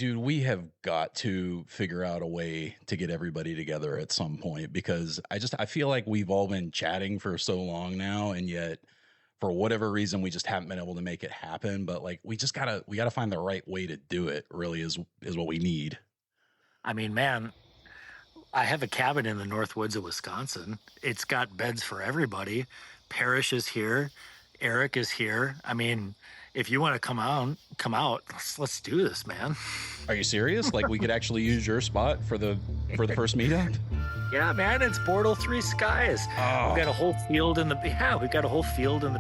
Dude, we have got to figure out a way to get everybody together at some point because I feel like we've all been chatting for so long now, and yet for whatever reason we just haven't been able to make it happen. But like we gotta find the right way to do it, really is what we need. I mean, man, I have a cabin in the North Woods of Wisconsin. It's got beds for everybody. Parish is here. Eric is here. I mean, if you want to come out, let's do this, man. Are you serious? Like we could actually use your spot for the first meetup? Yeah, man, it's Portal 3 Skies. Oh. We've got a whole field in the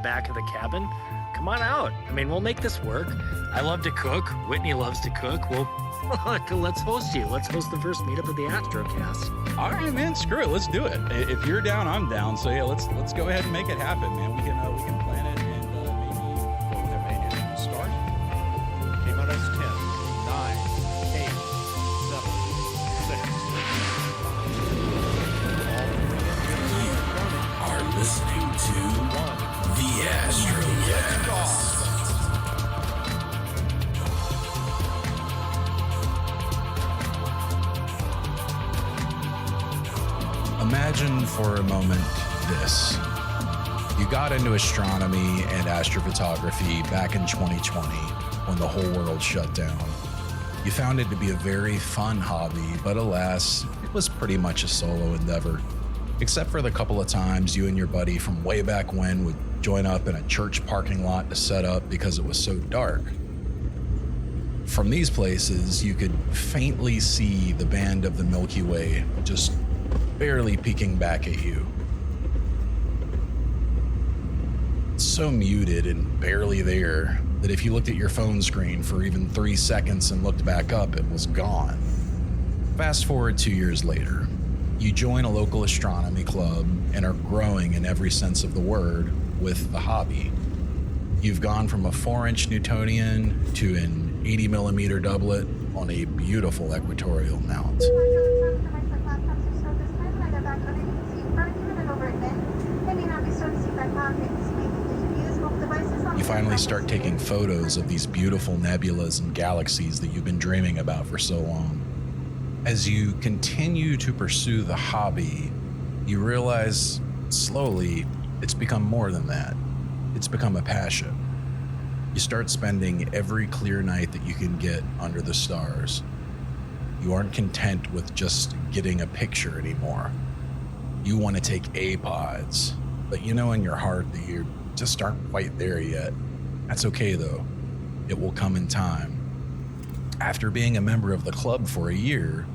back of the cabin. Come on out. I mean, we'll make this work. I love to cook. Whitney loves to cook. Let's host you. Let's host the first meetup of the Astrocast. All right, man. Screw it. Let's do it. If you're down, I'm down. So yeah, let's go ahead and make it happen, man. We can plan it and maybe start. T minus 10, 9, 8, 7, 6. You are listening to the Astrocast. Imagine for a moment this. You got into astronomy and astrophotography back in 2020 when the whole world shut down. You found it to be a very fun hobby, but alas, it was pretty much a solo endeavor. Except for the couple of times you and your buddy from way back when would join up in a church parking lot to set up because it was so dark. From these places, you could faintly see the band of the Milky Way just barely peeking back at you. It's so muted and barely there that if you looked at your phone screen for even 3 seconds and looked back up, it was gone. Fast forward 2 years later, you join a local astronomy club and are growing in every sense of the word with the hobby. You've gone from a 4-inch Newtonian to an 80mm doublet on a beautiful equatorial mount. You finally start taking photos of these beautiful nebulas and galaxies that you've been dreaming about for so long. As you continue to pursue the hobby, you realize slowly it's become more than that. It's become a passion. You start spending every clear night that you can get under the stars. You aren't content with just getting a picture anymore. You want to take APODs, but you know in your heart that you just aren't quite there yet. That's okay though. It will come in time. After being a member of the club for a year,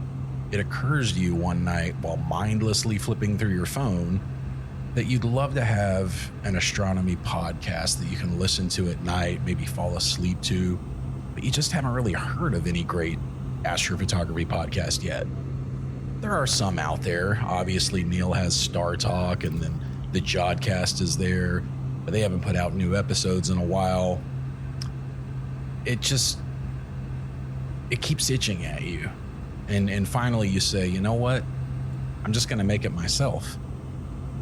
it occurs to you one night while mindlessly flipping through your phone that you'd love to have an astronomy podcast that you can listen to at night, maybe fall asleep to, but you just haven't really heard of any great astrophotography podcast yet. There are some out there. Obviously, Neil has Star Talk, and then the Jodcast is there, but they haven't put out new episodes in a while. It keeps itching at you. And finally you say, you know what? I'm just going to make it myself.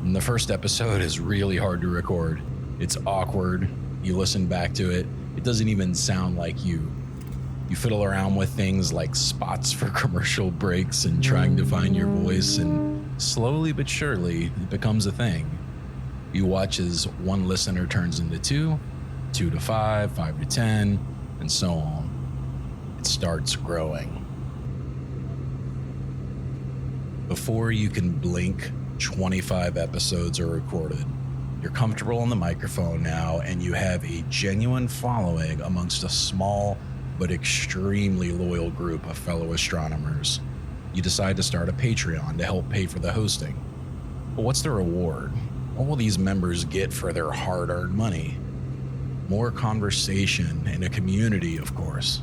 And the first episode is really hard to record. It's awkward. You listen back to it. It doesn't even sound like you. You fiddle around with things like spots for commercial breaks and trying to find your voice, and slowly but surely it becomes a thing. You watch as one listener turns into 2, 2 to 5, 5 to 10, and so on. It starts growing. Before you can blink, 25 episodes are recorded. You're comfortable on the microphone now, and you have a genuine following amongst a small but extremely loyal group of fellow astronomers. You decide to start a Patreon to help pay for the hosting. But what's the reward? What will these members get for their hard-earned money? More conversation and a community, of course.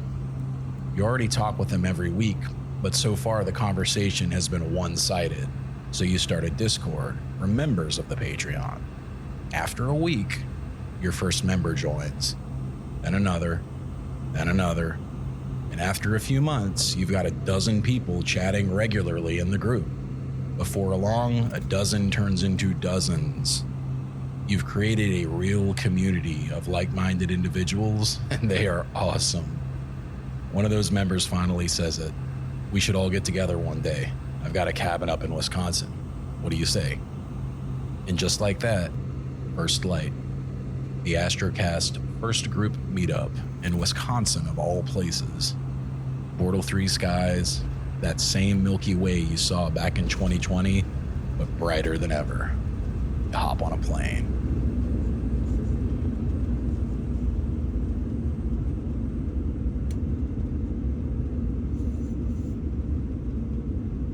You already talk with them every week, but so far the conversation has been one-sided. So you start a Discord for members of the Patreon. After a week, your first member joins, then another, and after a few months, you've got a dozen people chatting regularly in the group. Before long, a dozen turns into dozens. You've created a real community of like-minded individuals, and they are awesome. One of those members finally says it. We should all get together one day. I've got a cabin up in Wisconsin. What do you say? And just like that, first light. The Astrocast first group meetup in Wisconsin of all places. Portal 3 skies, that same Milky Way you saw back in 2020, but brighter than ever. You hop on a plane.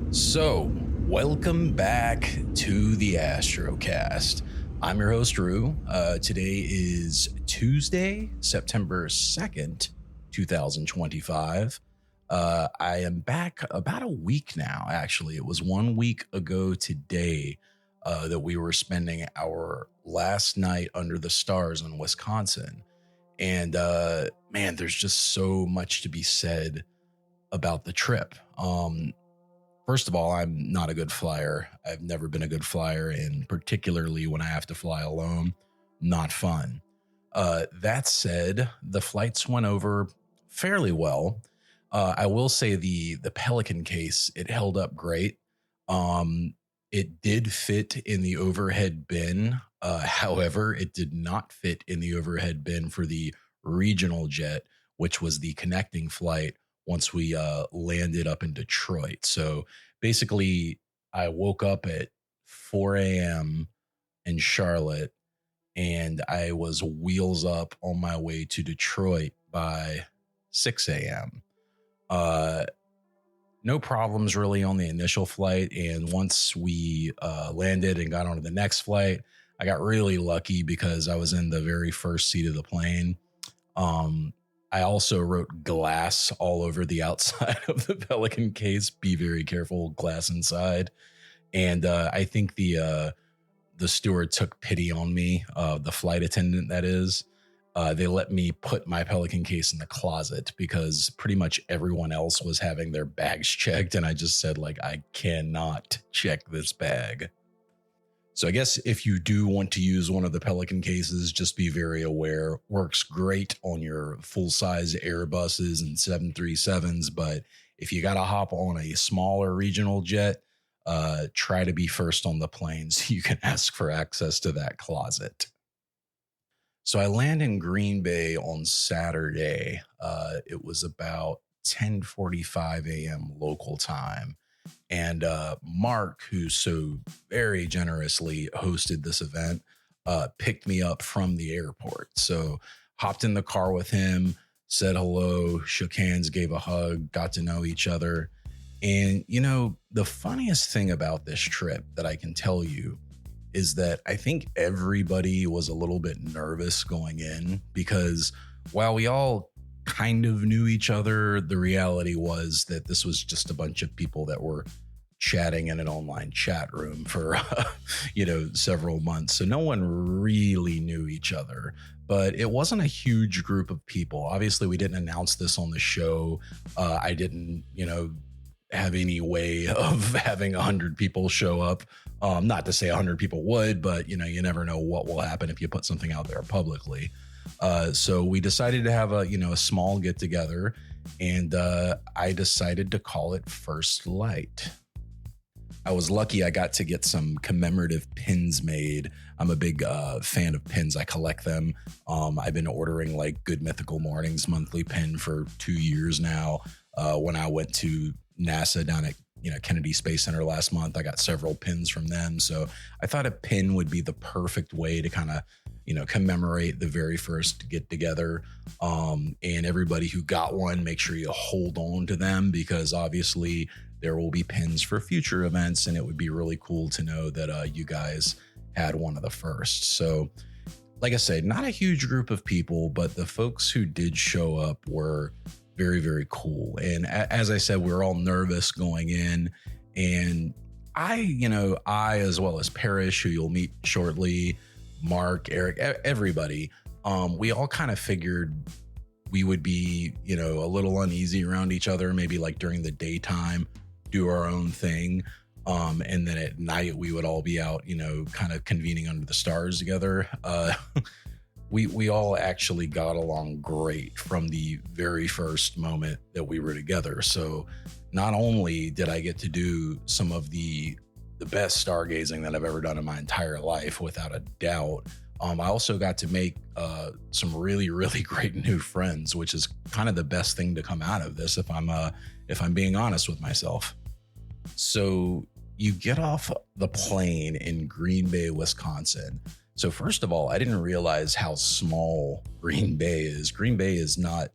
So, welcome back to the Astrocast. I'm your host, Rue. Today is Tuesday, September 2nd, 2025. I am back about a week now, actually. It was 1 week ago today that we were spending our last night under the stars in Wisconsin. And man, there's just so much to be said about the trip. First of all, I'm not a good flyer. I've never been a good flyer, and particularly when I have to fly alone, not fun. That said, the flights went over fairly well. I will say the Pelican case, it held up great. It did fit in the overhead bin. However, it did not fit in the overhead bin for the regional jet, which was the connecting flight once we landed up in Detroit. So basically, I woke up at 4 a.m. in Charlotte, and I was wheels up on my way to Detroit by 6 a.m. No problems really on the initial flight. And once we landed and got onto the next flight, I got really lucky because I was in the very first seat of the plane. I also wrote glass all over the outside of the Pelican case. Be very careful, glass inside. And I think the steward took pity on me, the flight attendant, that is. They let me put my Pelican case in the closet because pretty much everyone else was having their bags checked. And I just said, like, I cannot check this bag. So I guess if you do want to use one of the Pelican cases, just be very aware. Works great on your full-size Airbuses and 737s, but if you got to hop on a smaller regional jet, try to be first on the plane so you can ask for access to that closet. So I land in Green Bay on Saturday. It was about 10:45 a.m. local time. And Mark, who so very generously hosted this event, picked me up from the airport. So hopped in the car with him, said hello, shook hands, gave a hug, got to know each other. And, you know, the funniest thing about this trip that I can tell you is that I think everybody was a little bit nervous going in because while we all kind of knew each other, the reality was that this was just a bunch of people that were chatting in an online chat room for several months. So no one really knew each other, but it wasn't a huge group of people. Obviously, we didn't announce this on the show. I didn't have any way of having 100 people show up. Not to say 100 people would, but you never know what will happen if you put something out there publicly. So we decided to have a small get together, and I decided to call it First Light. I was lucky I got to get some commemorative pins made. I'm a big fan of pins. I collect them. I've been ordering like Good Mythical Mornings monthly pin for 2 years now. When I went to NASA down at Kennedy Space Center last month, I got several pins from them. So I thought a pin would be the perfect way to kind of commemorate the very first get together. And everybody who got one, make sure you hold on to them because obviously there will be pins for future events, and it would be really cool to know that you guys had one of the first. So like I said, not a huge group of people, but the folks who did show up were very, very cool. And as I said, we were all nervous going in, and I, as well as Parish, who you'll meet shortly, Mark, Eric, everybody, we all kind of figured we would be, a little uneasy around each other, maybe like during the daytime, do our own thing. And then at night we would all be out, kind of convening under the stars together. we all actually got along great from the very first moment that we were together. So not only did I get to do some of the best stargazing that I've ever done in my entire life, without a doubt, I also got to make some really, really great new friends, which is kind of the best thing to come out of this, if I'm being honest with myself. So you get off the plane in Green Bay, Wisconsin. So first of all, I didn't realize how small Green Bay is. Green Bay is not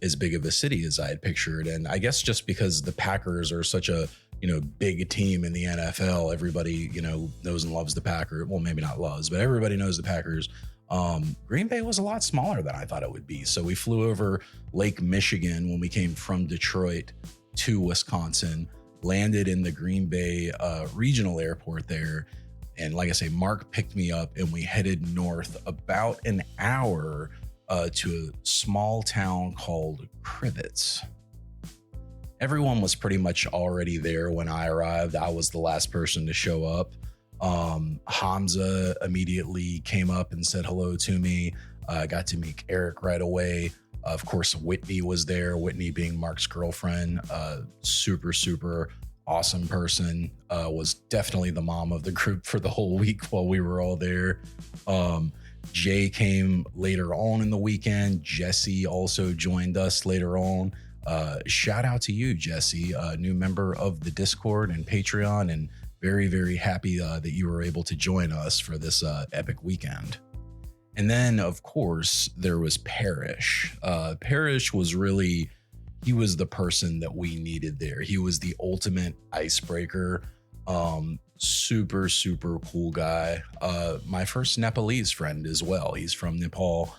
as big of a city as I had pictured. And I guess just because the Packers are such a, big team in the NFL, everybody, knows and loves the Packers. Well, maybe not loves, but everybody knows the Packers. Green Bay was a lot smaller than I thought it would be. So we flew over Lake Michigan when we came from Detroit to Wisconsin, landed in the Green Bay regional airport there. And like I say, Mark picked me up and we headed north about an hour to a small town called Crivets. Everyone was pretty much already there when I arrived. I was the last person to show up. Hamza immediately came up and said hello to me. I got to meet Eric right away. Of course, Whitney was there, Whitney being Mark's girlfriend. Super, super awesome person. Was definitely the mom of the group for the whole week while we were all there. Jay came later on in the weekend. Jesse also joined us later on. Shout out to you, Jesse, a new member of the Discord and Patreon, and very, very happy that you were able to join us for this epic weekend. And then, of course, there was Parish. Parish was he was the person that we needed there. He was the ultimate icebreaker. Super, super cool guy. My first Nepalese friend as well. He's from Nepal.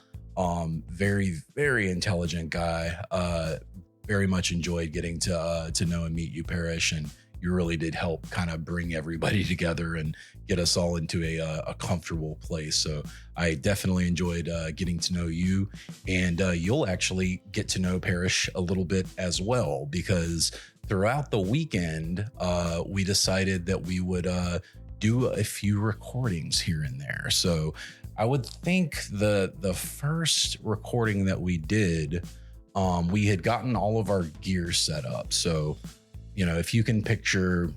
Very, very intelligent guy. Very much enjoyed getting to know and meet you, Parish, and you really did help kind of bring everybody together and get us all into a comfortable place. So I definitely enjoyed getting to know you, and you'll actually get to know Parish a little bit as well, because throughout the weekend, we decided that we would do a few recordings here and there. So I would think the first recording that we did, we had gotten all of our gear set up. So, if you can picture,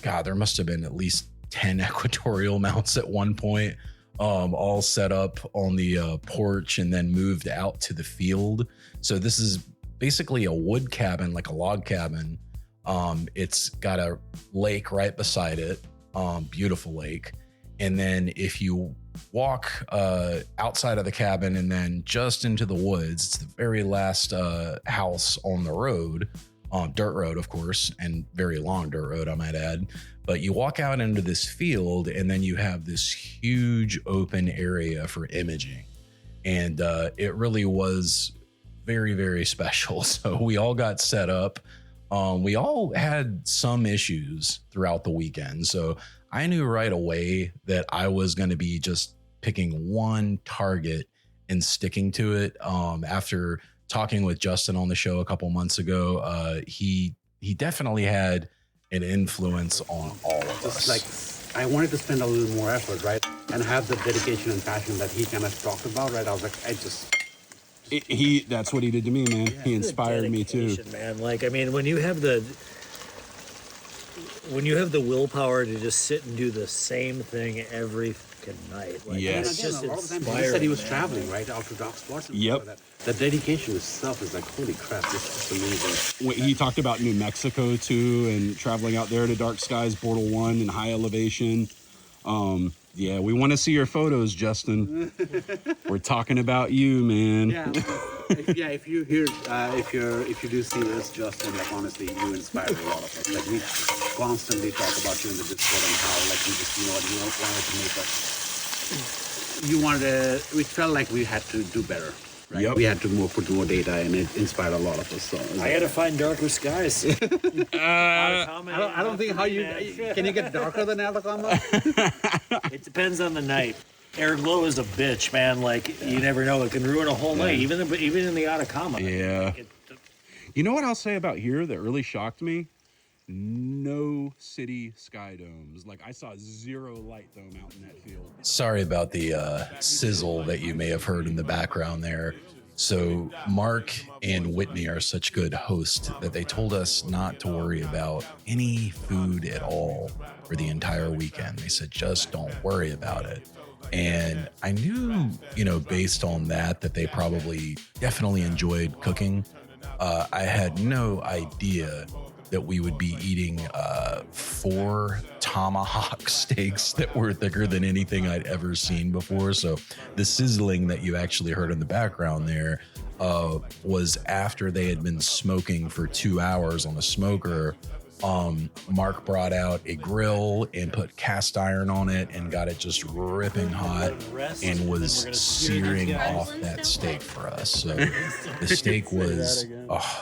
God, there must have been at least 10 equatorial mounts at one point, all set up on the porch and then moved out to the field. So this is basically a wood cabin, like a log cabin. It's got a lake right beside it, beautiful lake. And then if you walk outside of the cabin and then just into the woods, it's the very last house on the road, dirt road, of course, and very long dirt road, I might add. But you walk out into this field and then you have this huge open area for imaging. And it really was very, very special. So we all got set up. We all had some issues throughout the weekend. So I knew right away that I was going to be just picking one target and sticking to it. After talking with Justin on the show a couple months ago, he definitely had an influence on all of us. Like, I wanted to spend a little more effort, right? And have the dedication and passion that he kind of talked about, right? I was like, that's what he did to me, man. Yeah. He inspired me too, man. Like, I mean, when you have the willpower to just sit and do the same thing every fucking night, like, yes, it's just inspiring. He said he was traveling, right, out to dark spots. And yep. That. The dedication itself is like, holy crap, this is amazing. He talked about New Mexico too, and traveling out there to dark skies, Portal 1 and high elevation. Yeah, we want to see your photos, Justin. We're talking about you, man. Yeah, if you do see this, Justin, like, honestly, you inspired a lot of us. Like, we constantly talk about you in the Discord and how, like, you just, we felt like we had to do better. Right? Yep. We had to put more data, and it inspired a lot of us. So I had to find darker skies. I don't think how you can you get darker than Atacama? It depends on the night. Air glow is a bitch, man. Like, you never know; it can ruin a whole night, even in the Atacama. Yeah. You know what I'll say about here that really shocked me no city sky domes. Like I saw zero light dome out in that field. Sorry about the sizzle that you may have heard in the background there. So Mark and Whitney are such good hosts that they told us not to worry about any food at all for the entire weekend. They said, just don't worry about it. And I knew, based on that they probably definitely enjoyed cooking. I had no idea that we would be eating 4 tomahawk steaks that were thicker than anything I'd ever seen before. So the sizzling that you actually heard in the background there was after they had been smoking for 2 hours on a smoker. Mark brought out a grill and put cast iron on it and got it just ripping hot and was searing off that steak for us. So the steak was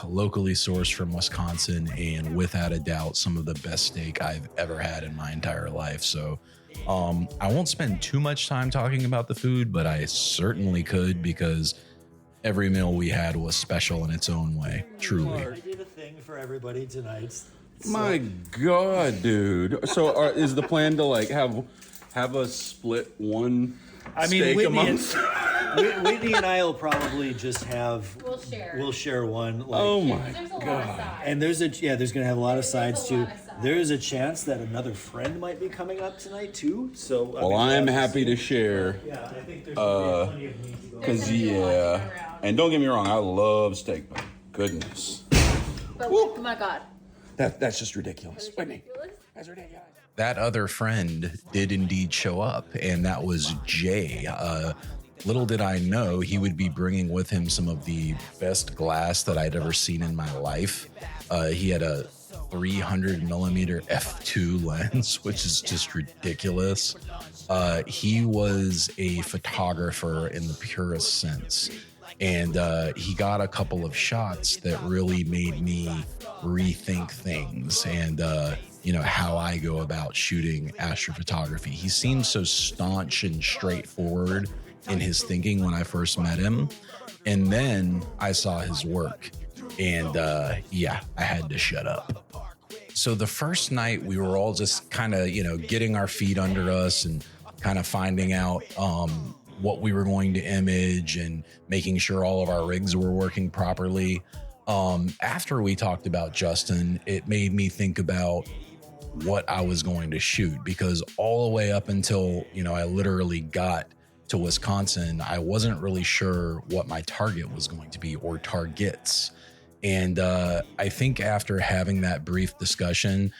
locally sourced from Wisconsin and without a doubt some of the best steak I've ever had in my entire life. So I won't spend too much time talking about the food, but I certainly could because every meal we had was special in its own way, truly. I did a thing for everybody tonight. My God, dude. So is the plan to like have us split one steak amongst? Whitney and I will probably just have. We'll share one. Like, Oh my There's a lot of God. sides. And there's gonna have a lot of sides too. lot of sides. There is a chance that another friend might be coming up tonight too. So Well, I'm happy to share. Yeah, I think there's plenty of meat to go. Cause There's gonna be a lot to go yeah, around. and don't get me wrong, I love steak, but goodness, But oh my God. that's just ridiculous. Whitney, Ridiculous. that's ridiculous. That other friend did indeed show up, and that was Jay. Little did I know he would be bringing with him some of the best glass that I'd ever seen in my life. He had a 300 millimeter f2 lens, which is just ridiculous. He was a photographer in the purest sense. And he got a couple of shots that really made me rethink things and, how I go about shooting astrophotography. He seemed so staunch and straightforward in his thinking when I first met him. And then I saw his work and I had to shut up. So the first night we were all just kind of, getting our feet under us and kind of finding out what we were going to image and making sure all of our rigs were working properly. After we talked about Justin, it made me think about what I was going to shoot, because all the way up until, I literally got to Wisconsin, I wasn't really sure what my target was going to be or targets. And I think after having that brief discussion,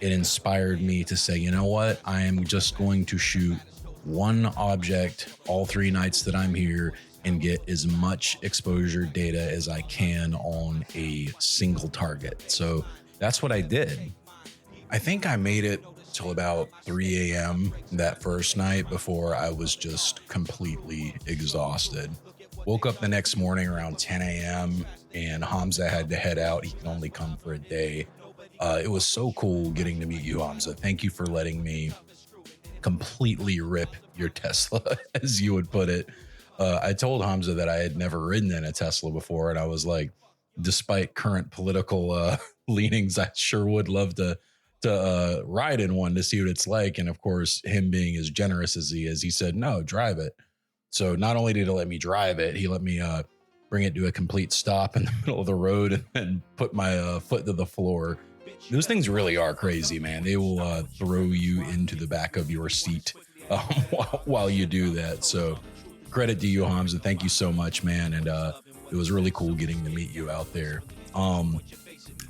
it inspired me to say, you know what, I am just going to shoot one object all 3 nights that I'm here and get as much exposure data as I can on a single target. So that's what I did. I think I made it till about 3 a.m. that first night before I was just completely exhausted. Woke up the next morning around 10 a.m. and Hamza had to head out. He can only come for a day. It was so cool getting to meet you, Hamza. Thank you for letting me completely rip your Tesla, as you would put it. I told Hamza that I had never ridden in a Tesla before, and I was like, despite current political leanings, I sure would love to ride in one to see what it's like. And of course, him being as generous as he is, he said, no, drive it. So not only did he let me drive it, he let me bring it to a complete stop in the middle of the road and then put my foot to the floor. Those things really are crazy, man. They will throw you into the back of your seat while you do that. So credit to you, Hamza. Thank you so much, man. And it was really cool getting to meet you out there.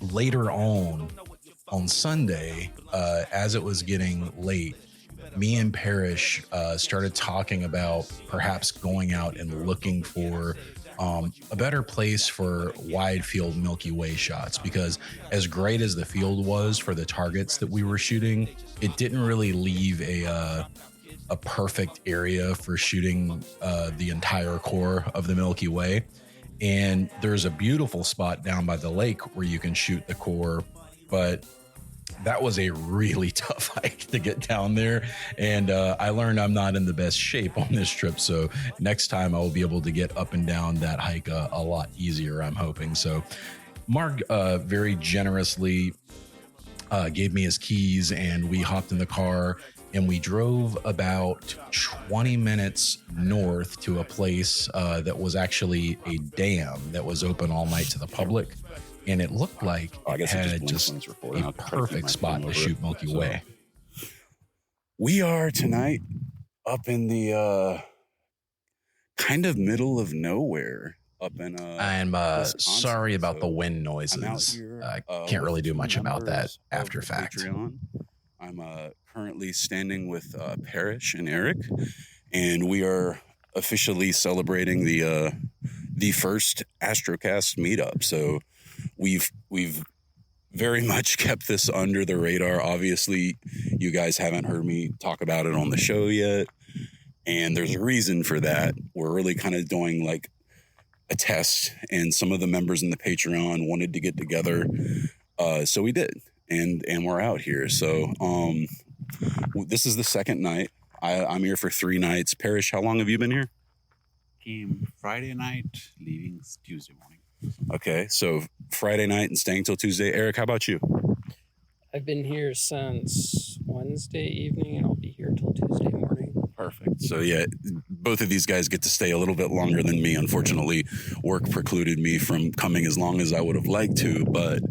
Later on Sunday, as it was getting late, me and Parish started talking about perhaps going out and looking for a better place for wide field Milky Way shots, because as great as the field was for the targets that we were shooting, it didn't really leave a perfect area for shooting the entire core of the Milky Way. And there's a beautiful spot down by the lake where you can shoot the core, but that was a really tough hike to get down there. And I learned I'm not in the best shape on this trip. So next time I will be able to get up and down that hike a lot easier, I'm hoping. So Mark very generously gave me his keys, and we hopped in the car and we drove about 20 minutes north to a place that was actually a dam that was open all night to the public. And it looked like it had just a perfect spot to shoot Milky Way. We are tonight up in the kind of middle of nowhere. Up in I'm sorry about the wind noises. I can't really do much about that after fact. Patreon. I'm currently standing with Parish and Eric, and we are officially celebrating the first Astrocast meetup. So we've very much kept this under the radar. Obviously, you guys haven't heard me talk about it on the show yet, and there's a reason for that. We're really kind of doing like a test, and some of the members in the Patreon wanted to get together, so we did, and we're out here. So this is the second night. I'm here for 3 nights. Parish, how long have you been here? Came Friday night, leaving Tuesday morning. Okay, so Friday night and staying till Tuesday. Eric, how about you? I've been here since Wednesday evening, and I'll be here till Tuesday morning. Perfect. So yeah, both of these guys get to stay a little bit longer than me. Unfortunately, work precluded me from coming as long as I would have liked to, but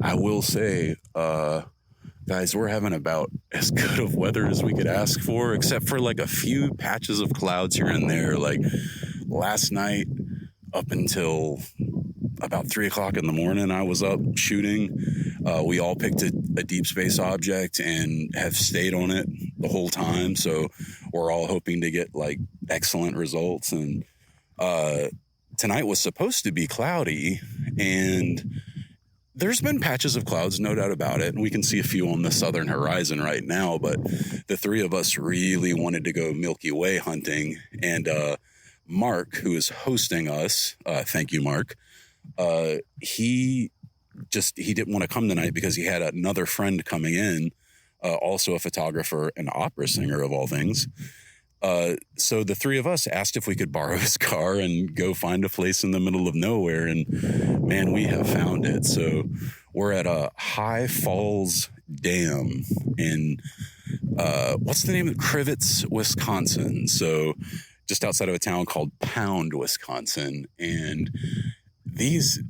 I will say, guys, we're having about as good of weather as we could ask for, except for like a few patches of clouds here and there. Like last night up until about 3 o'clock in the morning, I was up shooting. We all picked a deep space object and have stayed on it the whole time. So we're all hoping to get like excellent results. And tonight was supposed to be cloudy, and there's been patches of clouds, no doubt about it. And we can see a few on the southern horizon right now, but the 3 of us really wanted to go Milky Way hunting. And Mark, who is hosting us, thank you, Mark, he didn't want to come tonight because he had another friend coming in, also a photographer and opera singer of all things. So the 3 of us asked if we could borrow his car and go find a place in the middle of nowhere. And man, we have found it. So we're at a High Falls Dam in, what's the name of it? Crivets, Wisconsin. So just outside of a town called Pound, Wisconsin. And these,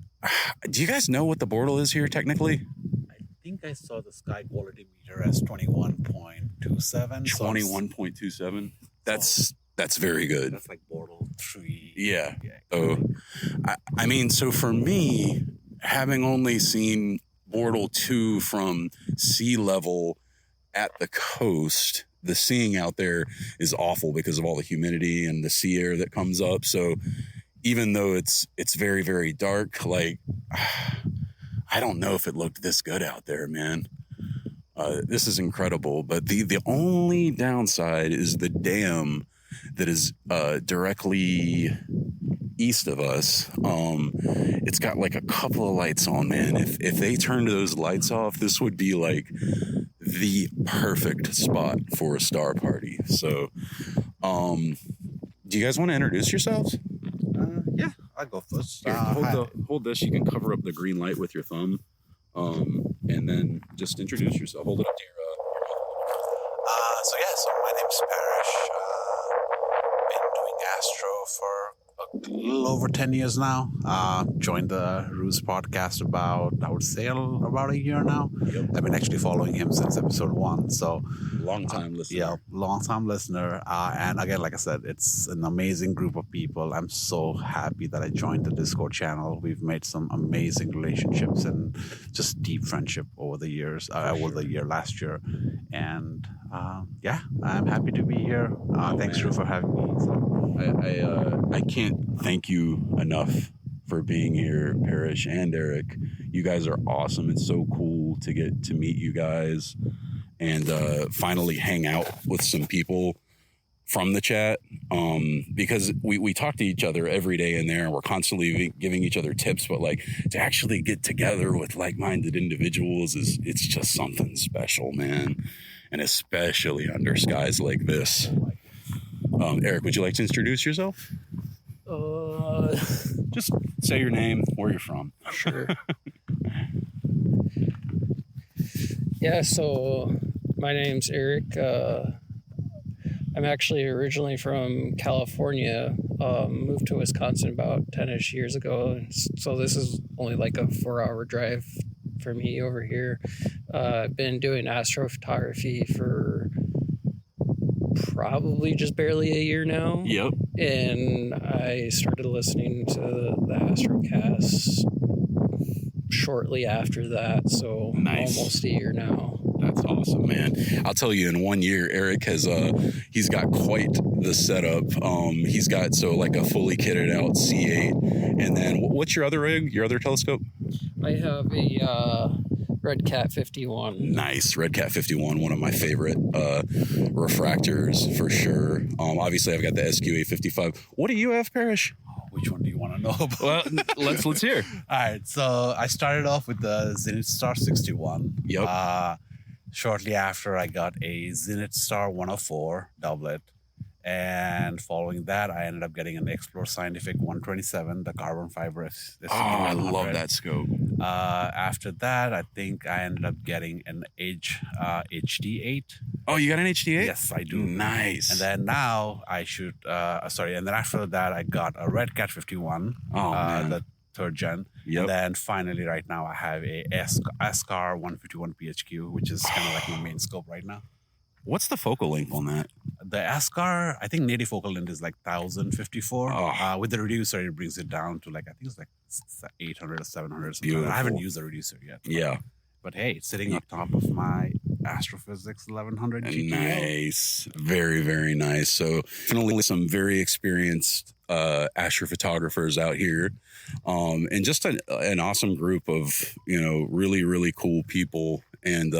do you guys know what the bortle is here technically? I think I saw the sky quality meter as 21.27. 21.27. That's very good. That's like bortle 3. Yeah. So, I mean, so for me, having only seen bortle 2 from sea level at the coast, the seeing out there is awful because of all the humidity and the sea air that comes up. So even though it's very, very dark, like, I don't know if it looked this good out there, man. This is incredible. But the only downside is the dam that is directly east of us. It's got like a couple of lights on, man. If they turned those lights off, this would be like the perfect spot for a star party. So, do you guys want to introduce yourselves? Yeah, I'll go first. Here, hold this. You can cover up the green light with your thumb, and then just introduce yourself. Hold it up to your mouth. So my name's Parish. Been doing Astro for a little over 10 years now. Joined the Ruse podcast about a year now. Yep. I've been actually following him since episode 1. So long-time listener. Yeah, long-time listener. And again, like I said, it's an amazing group of people. I'm so happy that I joined the Discord channel. We've made some amazing relationships and just deep friendship over the years, over the year last year. And yeah, I'm happy to be here. Thanks, Drew, for having me. So. I can't thank you enough for being here, Parish and Eric. You guys are awesome. It's so cool to get to meet you guys and finally hang out with some people from the chat, because we talk to each other every day in there and we're constantly giving each other tips, but like to actually get together with like-minded individuals it's just something special, man. And especially under skies like this. Eric, would you like to introduce yourself? Just say your name, where you're from. Sure. Yeah, so my name's Eric. I'm actually originally from California, moved to Wisconsin about 10-ish years ago. So this is only like a 4-hour drive for me over here. I've been doing astrophotography for probably just barely a year now. Yep. And I started listening to the Astrocast shortly after that, so Nice. almost a year now. That's awesome, man. I'll tell you, in 1 year, Eric has he's got quite the setup. He's got like a fully kitted out C8, and then what's your other rig? Your other telescope? I have a Red Cat 51. Nice, Red Cat 51, one of my favorite refractors for sure. Obviously, I've got the SQA 55. What do you have, Parish? Which one do you want to know about? Well, let's hear. All right, so I started off with the Zenith Star 61. Yep. Shortly after, I got a Zenith Star 104 doublet. And following that, I ended up getting an Explore Scientific 127, the carbon fiber. I love that scope. After that, I think I ended up getting an HD8. Oh, you got an HD8? Yes, I do. Nice. And then now I shoot, and then after that, I got a Red Cat 51, man. the third gen. Yep. And then finally, right now, I have a Ascar 151 PHQ, which is kind of like my main scope right now. What's the focal length on that? The Ascar, I think native focal length is like 1054. With the reducer, it brings it down to like, I think it's like 800 or 700. Beautiful. I haven't used the reducer yet. Yeah. But hey, it's sitting on top of my Astrophysics 1100 GPO. Nice. Very, very nice. So definitely some very experienced astrophotographers out here. And just an awesome group of, really, really cool people. And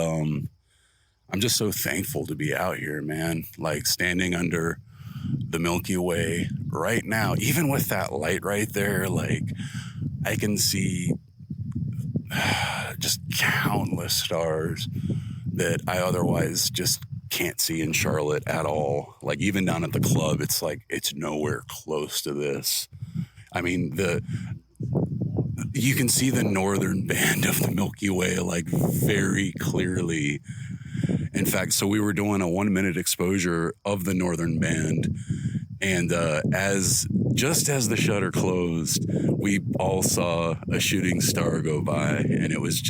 I'm just so thankful to be out here, man. Like standing under the Milky Way right now, even with that light right there, like I can see just countless stars that I otherwise just can't see in Charlotte at all. Like even down at the club, it's like, it's nowhere close to this. I mean, you can see the northern band of the Milky Way like very clearly. In fact, so we were doing a 1-minute exposure of the northern band, and as the shutter closed, we all saw a shooting star go by, and it was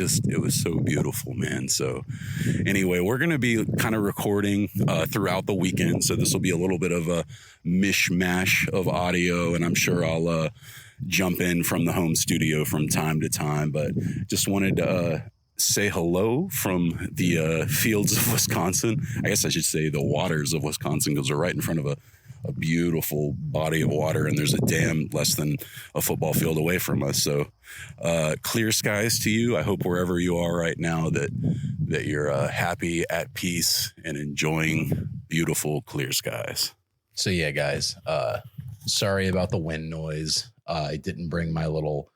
so beautiful, man. So anyway, we're going to be kind of recording throughout the weekend, so this will be a little bit of a mishmash of audio, and I'm sure I'll jump in from the home studio from time to time, but just wanted to say hello from the fields of Wisconsin. I guess I should say the waters of Wisconsin, because we're right in front of a beautiful body of water, and there's a dam less than a football field away from us. So clear skies to you. I hope wherever you are right now that you're happy, at peace, and enjoying beautiful clear skies. So yeah, guys, sorry about the wind noise. I didn't bring my little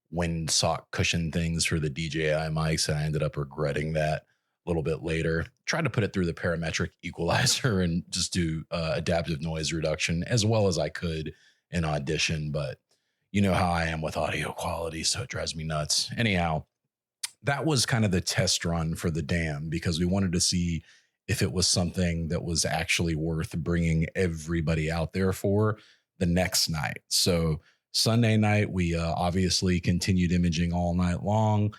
wind sock cushion things for the DJI mics, and I ended up regretting that a little bit later. Tried to put it through the parametric equalizer and just do adaptive noise reduction as well as I could in Audition, but you know how I am with audio quality, so it drives me nuts. Anyhow, that was kind of the test run for the dam, because we wanted to see if it was something that was actually worth bringing everybody out there for the next night. So Sunday night, we obviously continued imaging all night long.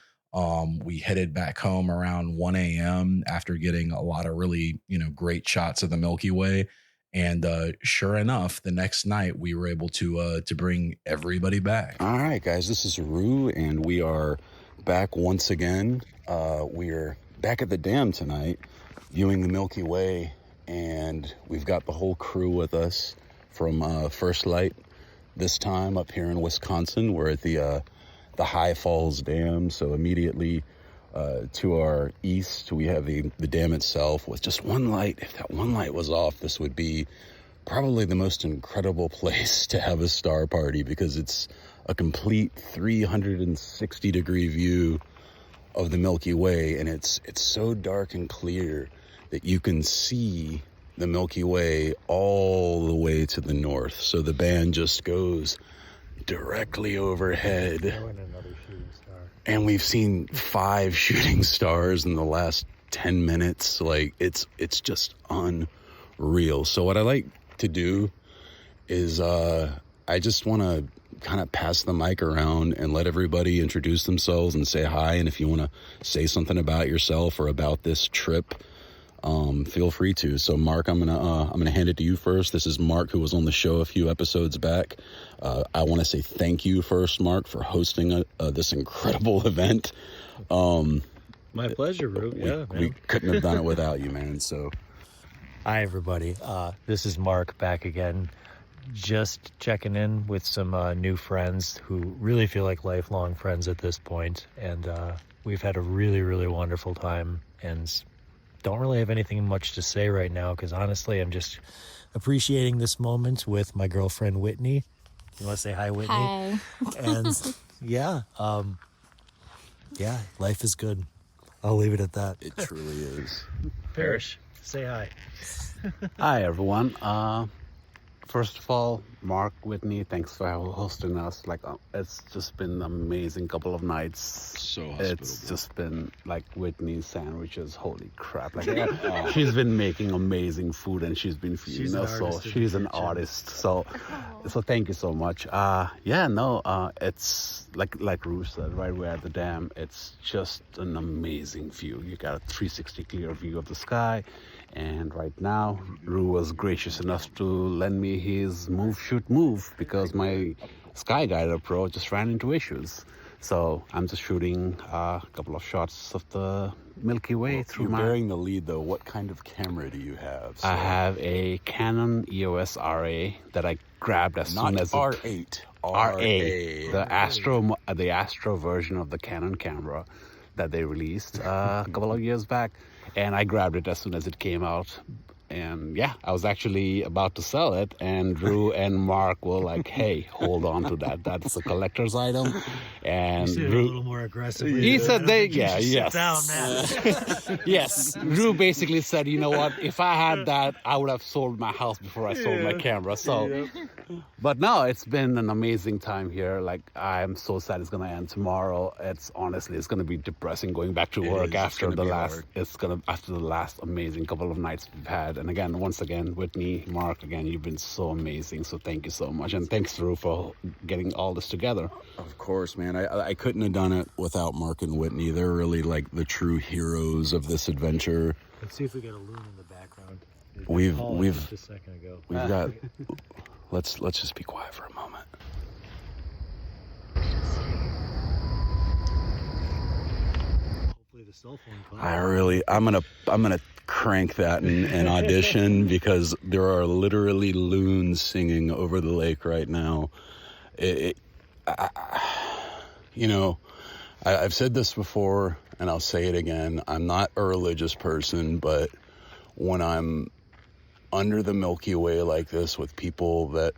We headed back home around 1 a.m. after getting a lot of really, great shots of the Milky Way. And sure enough, the next night we were able to bring everybody back. All right, guys, this is Rue, and we are back once again. We're back at the dam tonight, viewing the Milky Way, and we've got the whole crew with us from First Light. This time up here in Wisconsin, we're at the High Falls Dam. So immediately to our east, we have the dam itself with just one light. If that one light was off, this would be probably the most incredible place to have a star party, because it's a complete 360-degree view of the Milky Way, and it's so dark and clear that you can see the Milky Way all the way to the north. So the band just goes directly overhead. And we've seen 5 shooting stars in the last 10 minutes. Like it's just unreal. So what I like to do is I just want to kind of pass the mic around and let everybody introduce themselves and say hi. And if you want to say something about yourself or about this trip, feel free to. So Mark, I'm gonna hand it to you first. This is Mark, who was on the show a few episodes back. I want to say thank you first, Mark, for hosting this incredible event. My pleasure, Rube. We couldn't have done it without you, man. So Hi, everybody. This is Mark back again. Just checking in with some new friends who really feel like lifelong friends at this point. And we've had a really, really wonderful time. And don't really have anything much to say right now because honestly, I'm just appreciating this moment with my girlfriend, Whitney. You want to say hi, Whitney? Hi. And yeah, life is good. I'll leave it at that. it truly is. Parish, say hi. Hi, everyone. First of all, Mark, Whitney, thanks for hosting us. Like, it's just been an amazing couple of nights. So hospitable. It's just been like Whitney's sandwiches. Holy crap! Like, she's been making amazing food, and she's been feeding us. So she's an artist. So thank you so much. It's like Rue said, right? We're at the dam. It's just an amazing view. You got a 360 clear view of the sky. And right now, Rue was gracious enough to lend me his move, shoot, move because my Skyguider Pro just ran into issues. So I'm just shooting a couple of shots of the Milky Way through You're my... bearing the lead, though. What kind of camera do you have? I have a Canon EOS RA that I grabbed as soon as... Not R8. RA. The Astro version of the Canon camera that they released a couple of years back. And I grabbed it as soon as it came out. And yeah, I was actually about to sell it. And Drew and Mark were like, hey, hold on to that. That's a collector's item. And You said it a little more aggressively. he said Sit down, man. Yes. Drew basically said, you know what? If I had that, I would have sold my house before I sold my camera. So, but no, it's been an amazing time here. Like, I'm so sad it's going to end tomorrow. It's going to be depressing going back to work after the last amazing couple of nights we've had. And again, once again, Whitney, Mark, again, you've been so amazing. So thank you so much. And thanks, Drew, for getting all this together. Of course, man. I couldn't have done it without Mark and Whitney. They're really like the true heroes of this adventure. Let's see if we get a loon in the background. We've just a second ago. We've got. Let's just be quiet for a moment. Hopefully the cell phone call. I'm gonna crank that in audition because there are literally loons singing over the lake right now. I've said this before and I'll say it again. I'm not a religious person, but when I'm under the Milky Way like this with people that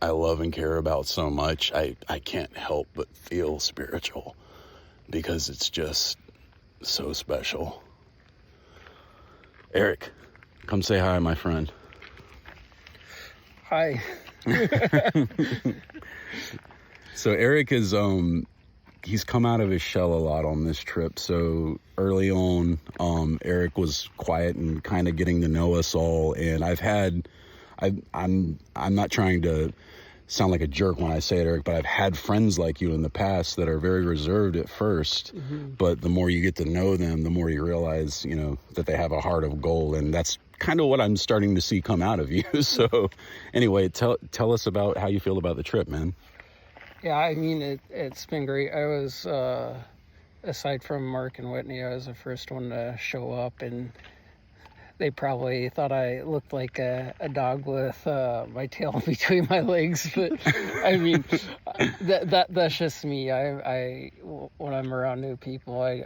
I love and care about so much, I can't help but feel spiritual because it's just so special. Eric, come say hi, my friend. Hi. So Eric is he's come out of his shell a lot on this trip. So early on, Eric was quiet and kind of getting to know us all. And I'm not trying to sound like a jerk when I say it, Eric, but I've had friends like you in the past that are very reserved at first. Mm-hmm. But the more you get to know them, the more you realize, that they have a heart of gold. And that's kind of what I'm starting to see come out of you. So anyway, tell us about how you feel about the trip, man. Yeah, I mean, it's been great. I was, aside from Mark and Whitney, I was the first one to show up, and they probably thought I looked like a dog with my tail between my legs. But I mean, that's just me. I when I'm around new people, I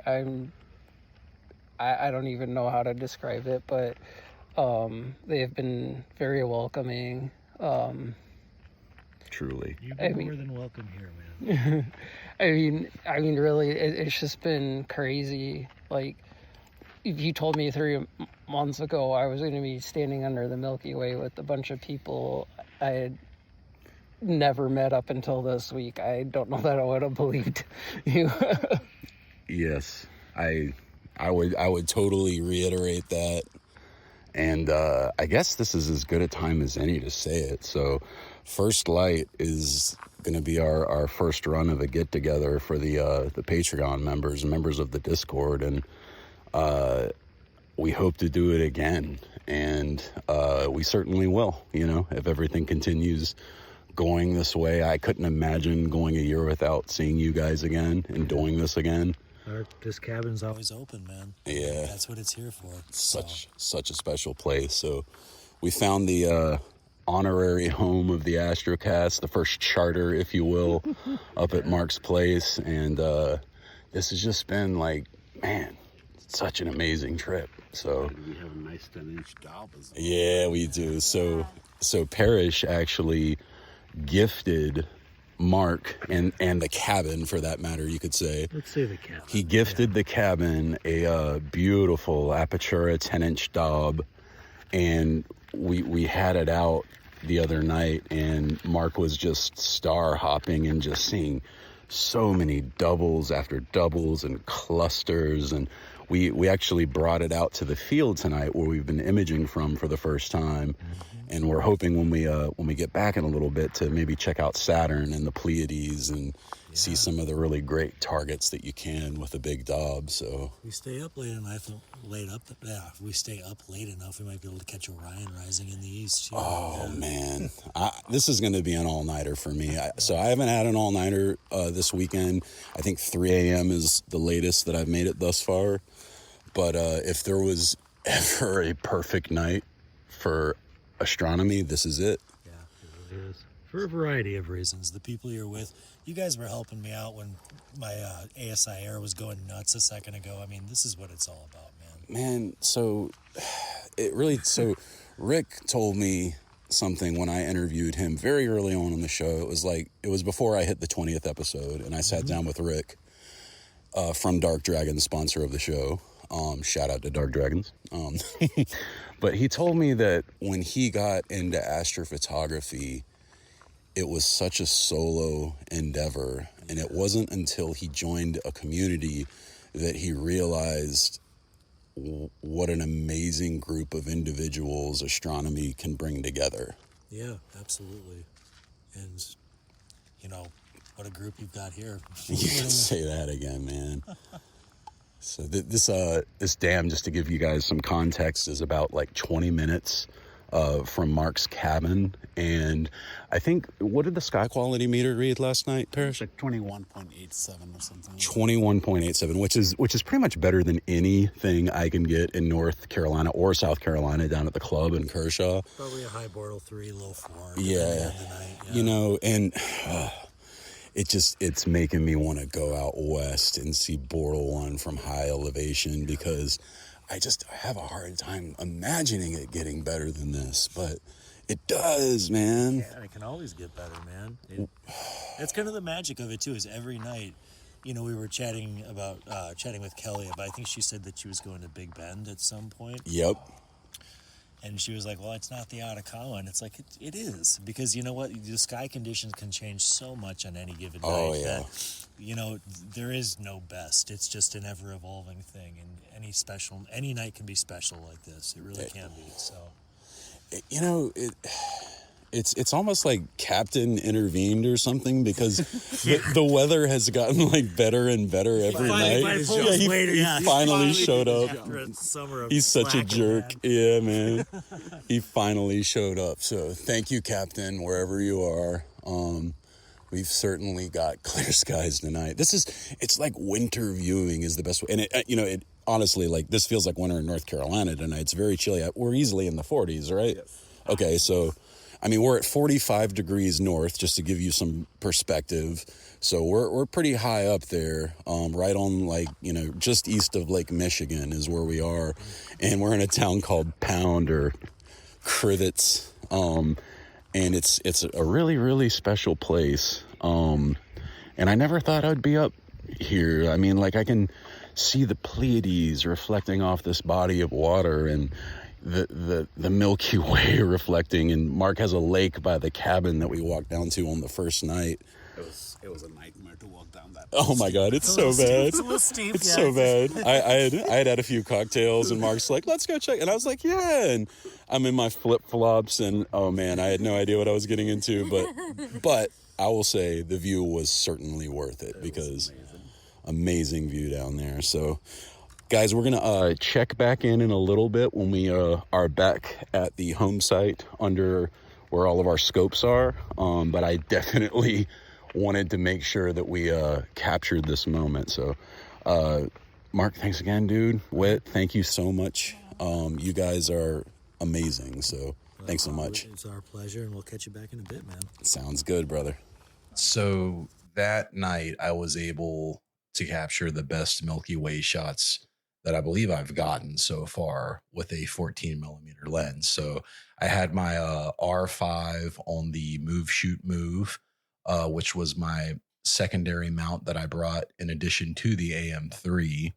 don't even know how to describe it, but they have been very welcoming. Truly. You've been more than welcome here, man. I mean, really, it's just been crazy. Like, if you told me 3 months ago I was going to be standing under the Milky Way with a bunch of people I had never met up until this week, I don't know that I would have believed you. Yes, I I would totally reiterate that. And I guess this is as good a time as any to say it. So First Light is going to be our first run of a get-together for the Patreon members of the Discord. And we hope to do it again. And we certainly will, if everything continues going this way. I couldn't imagine going a year without seeing you guys again and doing this again. This cabin's always open, man. Yeah. That's what it's here for. Such a special place. So we found the honorary home of the Astrocast, the first charter, if you will, up at Mark's place. And this has just been like, man, such an amazing trip. So We have a nice 10-inch dob as well. yeah, we do. So Parish actually gifted Mark and the cabin, for that matter, you could say. Let's say the cabin. He gifted the cabin a beautiful Apertura 10-inch daub, and we had it out the other night, and Mark was just star hopping and just seeing so many doubles after doubles and clusters. And we actually brought it out to the field tonight where we've been imaging from for the first time. And we're hoping when we get back in a little bit to maybe check out Saturn and the Pleiades and see some of the really great targets that you can with a big daub. So We stay up late enough. If we stay up late enough, we might be able to catch Orion rising in the east too. oh man, this is going to be an all-nighter for me. So I haven't had an all-nighter this weekend. I think 3 a.m. is the latest that I've made it thus far. But if there was ever a perfect night for astronomy, this is it. Yeah, it really is. For a variety of reasons. The people you're with, you guys were helping me out when my ASI air was going nuts a second ago. I mean, this is what it's all about, man. So Rick told me something when I interviewed him very early on in the show. It was before I hit the 20th episode, and I sat down with Rick from Dark Dragons, sponsor of the show. Shout out to Dark Dragons. But he told me that when he got into astrophotography, it was such a solo endeavor. And it wasn't until he joined a community that he realized what an amazing group of individuals astronomy can bring together. Yeah, absolutely. And, what a group you've got here. You can say that again, man. So this dam, just to give you guys some context, is about like 20 minutes from Mark's cabin. And I think, what did the sky quality meter read last night, Parish? It's like 21.87 or something. 21.87, which is pretty much better than anything I can get in North Carolina or South Carolina down at the club in Kershaw. Probably a high Bortle 3, low 4. Yeah. And it's making me want to go out west and see Bortle 1 from high elevation, because I have a hard time imagining it getting better than this, but it does, man. Yeah, it can always get better, man. That's kind of the magic of it too, is every night, we were chatting with Kelly about, I think she said that she was going to Big Bend at some point. Yep. And she was like, well, it's not the Atacama. And it's like, it is. Because you know what? The sky conditions can change so much on any given night. Yeah. That, there is no best. It's just an ever-evolving thing. And any night can be special like this. It really can be. So, It's almost like Captain intervened or something, because the weather has gotten like better and better every night. He finally showed up. He's such a jerk. Yeah, man. He finally showed up. So thank you, Captain, wherever you are. We've certainly got clear skies tonight. It's like winter viewing is the best way. And it honestly, like, this feels like winter in North Carolina tonight. It's very chilly. We're easily in the 40s, right? Yes. Okay, so we're at 45 degrees north, just to give you some perspective. So we're pretty high up there, right on just east of Lake Michigan is where we are. And we're in a town called Pound or Crivets. And it's a really, really special place. And I never thought I'd be up here. I can see the Pleiades reflecting off this body of water, and the Milky Way reflecting, and Mark has a lake by the cabin that we walked down to on the first night. It was a nightmare to walk down that. Oh my God, it's so bad. It's a little steep. It's so bad. I had a few cocktails, and Mark's like, "Let's go check," and I was like, "Yeah." And I'm in my flip flops, and oh man, I had no idea what I was getting into. But I will say the view was certainly worth it because amazing view down there. So, guys, we're gonna check back in a little bit when we are back at the home site under where all of our scopes are. But I definitely wanted to make sure that we captured this moment. So, Mark, thanks again, dude. Whit, thank you so much. You guys are amazing. So, thanks so much. It's our pleasure, and we'll catch you back in a bit, man. Sounds good, brother. So that night, I was able to capture the best Milky Way shots that I believe I've gotten so far with a 14 millimeter lens. So I had my R5 on the move, shoot, move, which was my secondary mount that I brought in addition to the AM3.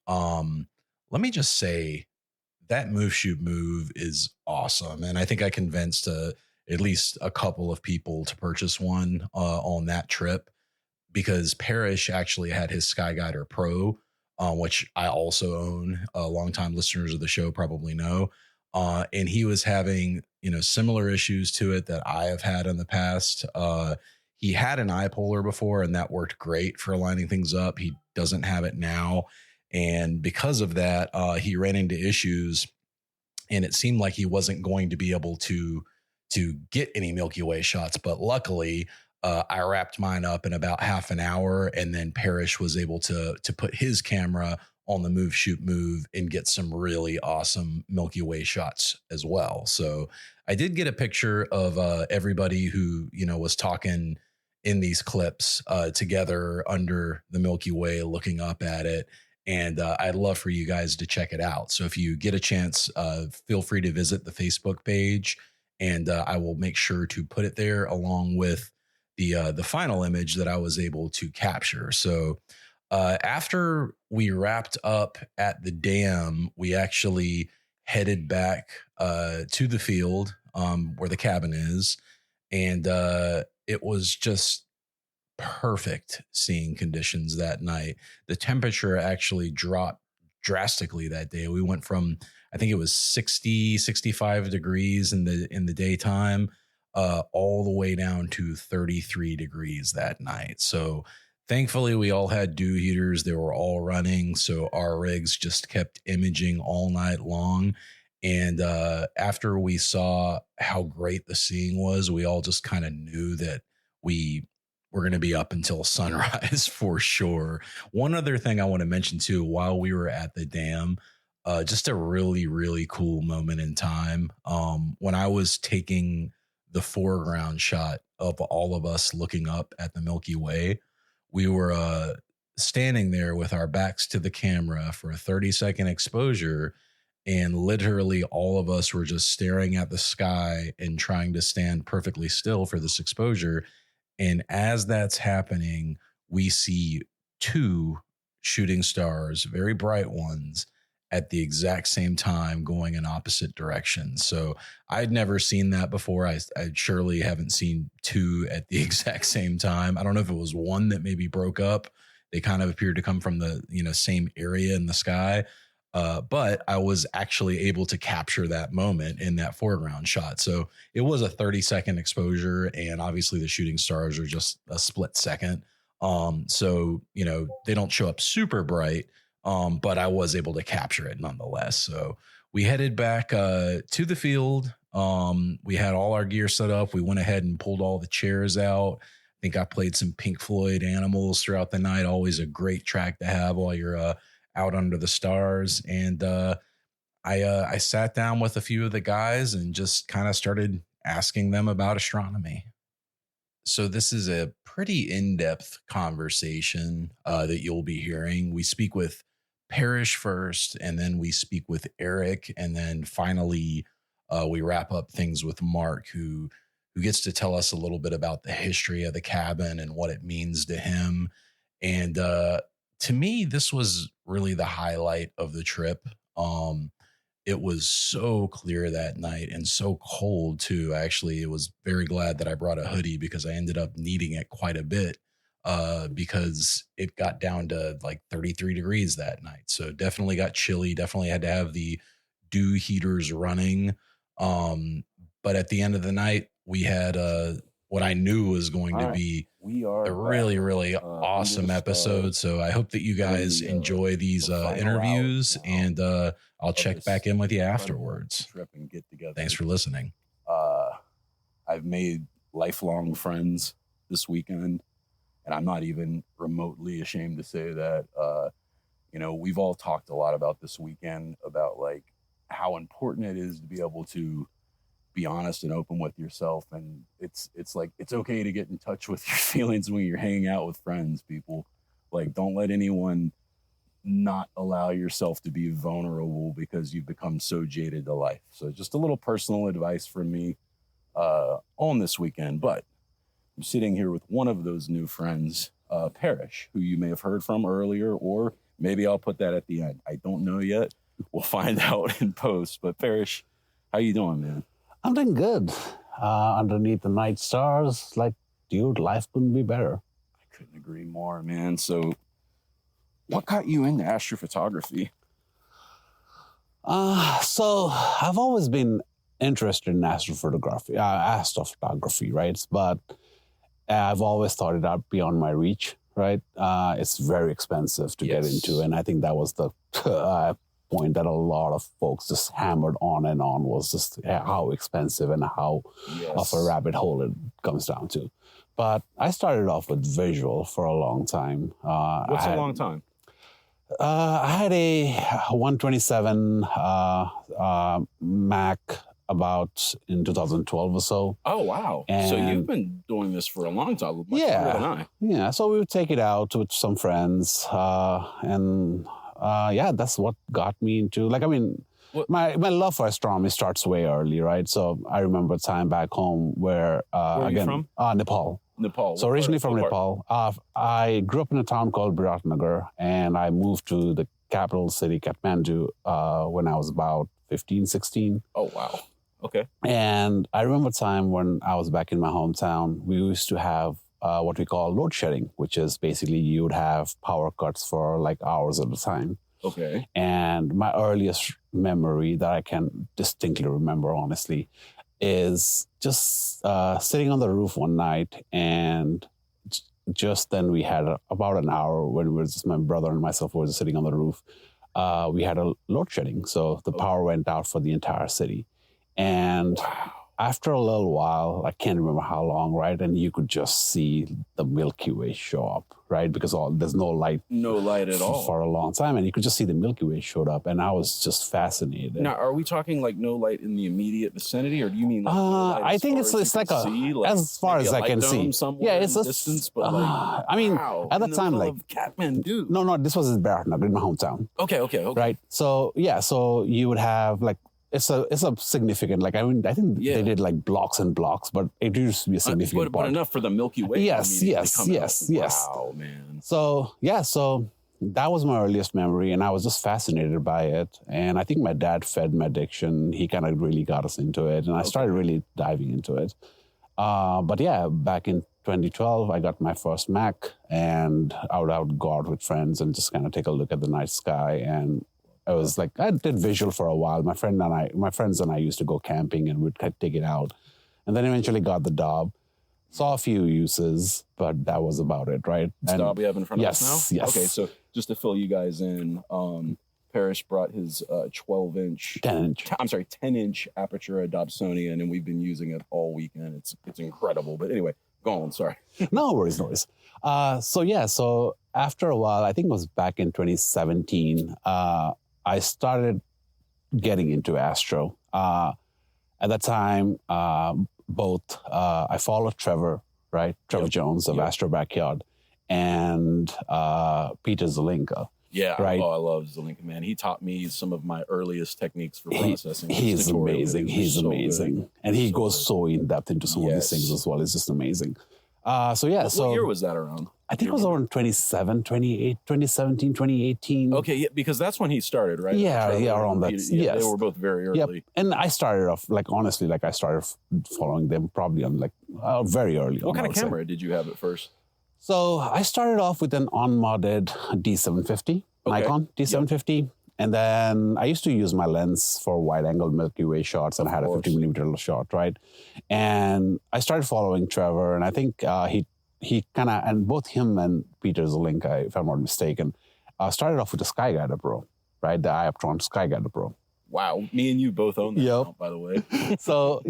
Let me just say that move, shoot, move is awesome. And I think I convinced at least a couple of people to purchase one on that trip, because Parish actually had his Skyguider Pro, which I also own. Longtime listeners of the show probably know. And he was having, similar issues to it that I have had in the past. He had an eye polar before, and that worked great for lining things up. He doesn't have it now. And because of that, he ran into issues, and it seemed like he wasn't going to be able to get any Milky Way shots. But luckily, I wrapped mine up in about half an hour, and then Parish was able to put his camera on the move, shoot, move and get some really awesome Milky Way shots as well. So I did get a picture of everybody who, was talking in these clips together under the Milky Way, looking up at it. And I'd love for you guys to check it out. So if you get a chance, feel free to visit the Facebook page, and I will make sure to put it there along with the final image that I was able to capture. So after we wrapped up at the dam, we actually headed back to the field where the cabin is. And it was just perfect seeing conditions that night. The temperature actually dropped drastically that day. We went from, I think it was 60, 65 degrees in the daytime, all the way down to 33 degrees that night. So thankfully we all had dew heaters. They were all running. So our rigs just kept imaging all night long. And after we saw how great the seeing was, we all just kind of knew that we were going to be up until sunrise for sure. One other thing I want to mention too, while we were at the dam, just a really, really cool moment in time. When I was taking the foreground shot of all of us looking up at the Milky Way, we were standing there with our backs to the camera for a 30-second exposure. And literally all of us were just staring at the sky and trying to stand perfectly still for this exposure. And as that's happening, we see two shooting stars, very bright ones, at the exact same time going in opposite directions. So I'd never seen that before. I surely haven't seen two at the exact same time. I don't know if it was one that maybe broke up. They kind of appeared to come from the same area in the sky. But I was actually able to capture that moment in that foreground shot. So it was a 30-second exposure, and obviously the shooting stars are just a split second. So, they don't show up super bright, but I was able to capture it nonetheless. So we headed back to the field. We had all our gear set up. We went ahead and pulled all the chairs out. I think I played some Pink Floyd Animals throughout the night. Always a great track to have while you're out under the stars. And I sat down with a few of the guys and just kind of started asking them about astronomy. So this is a pretty in-depth conversation that you'll be hearing. We speak with Parish first, and then we speak with Eric, and then finally we wrap up things with Mark, who gets to tell us a little bit about the history of the cabin and what it means to him. And to me, this was really the highlight of the trip. It was so clear that night and so cold too. Actually, I was very glad that I brought a hoodie because I ended up needing it quite a bit because it got down to like 33 degrees that night. So definitely got chilly. Definitely had to have the dew heaters running. But at the end of the night, we had what I knew was going to be a really, really awesome episode. So I hope that you guys enjoy these interviews, and I'll check back in with you afterwards. Thanks for listening. I've made lifelong friends this weekend, and I'm not even remotely ashamed to say that. We've all talked a lot about this weekend about like how important it is to be able to be honest and open with yourself. And it's like, it's okay to get in touch with your feelings when you're hanging out with friends, people. Like, don't let anyone not allow yourself to be vulnerable because you've become so jaded to life. So just a little personal advice from me on this weekend. But I'm sitting here with one of those new friends, Parish, who you may have heard from earlier, or maybe I'll put that at the end. I don't know yet. We'll find out in post. But Parish, how you doing, man? I'm doing good. Underneath the night stars, like, dude, life couldn't be better. I couldn't agree more, man. So what got you into astrophotography? So I've always been interested in astrophotography, right? But I've always thought it out beyond my reach, right? It's very expensive to get into. And I think that was the point that a lot of folks just hammered on and on, was just how expensive and how of a rabbit hole it comes down to. But I started off with visual for a long time. What's a long time? I had a 127 Mac about in 2012 or so. Oh, wow. And so you've been doing this for a long time, much longer than I. Yeah, so we would take it out with some friends, and that's what got me into, like, I mean, my love for astronomy starts way early, right? So I remember a time back home where, Where are you from? Nepal. Nepal. So originally from Nepal. I grew up in a town called Biratnagar, and I moved to the capital city, Kathmandu, when I was about 15, 16. Oh, wow. Okay. And I remember a time when I was back in my hometown, we used to have what we call load shedding, which is basically you would have power cuts for like hours at a time. Okay. And my earliest memory that I can distinctly remember, honestly, is just sitting on the roof one night, and just then we had about an hour when we were just, my brother and myself were just sitting on the roof. We had a load shedding, so the power went out for the entire city. And after a little while, I can't remember how long, right? And you could just see the Milky Way show up, right? Because there's no light. No light at all. For a long time. And you could just see the Milky Way showed up. And I was just fascinated. Now, are we talking like no light in the immediate vicinity? Or do you mean like no light I think it's like as far as I can see. Yeah, it's a distance, but like, I mean, at the time, like Kathmandu. No, this was in Biratnagar, in my hometown. Okay. Right. So so you would have like, it's a significant, like, I mean, I think they did like blocks and blocks, but it used to be a significant part. But enough for the Milky Way. Yes. Wow, man. So that was my earliest memory, and I was just fascinated by it. And I think my dad fed my addiction. He kind of really got us into it, and I started really diving into it. But yeah, back in 2012, I got my first Mac, and I would go out with friends and just kind of take a look at the night sky. And I was like, I did visual for a while. My friends and I used to go camping, and we'd take it out. And then eventually got the Dob. Saw a few uses, but that was about it, right? It's Dob we have in front of us now? Yes. Okay, so just to fill you guys in, Parish brought his 10-inch aperture Dobsonian, and we've been using it all weekend. It's incredible. But anyway, go on, sorry. No worries. So after a while, I think it was back in 2017, I started getting into astro. At that time, I followed Trevor, right? Trevor Jones of Astro Backyard, and Peter Zelinka. Yeah, right? I love Zelinka, man. He taught me some of my earliest techniques for processing. He's amazing. He's amazing. Good. And he goes so in depth into some of these things as well. It's just amazing. What year was that around? I think it was around 2017, 2018. Okay, yeah, because that's when he started, right? Yeah, around that. They were both very early. Yep. And I started off, like, honestly, following them probably on, like, very early. What kind of camera did you have at first? So I started off with an unmodded D750, Nikon D750. And then I used to use my lens for wide-angle Milky Way shots, and I had a 50mm shot, right? And I started following Trevor, and I think he kind of, and both him and Peter Zelinka, if I'm not mistaken, started off with the Skyguider Pro, right? The Ioptron Skyguider Pro. Wow, me and you both own that now, by the way. So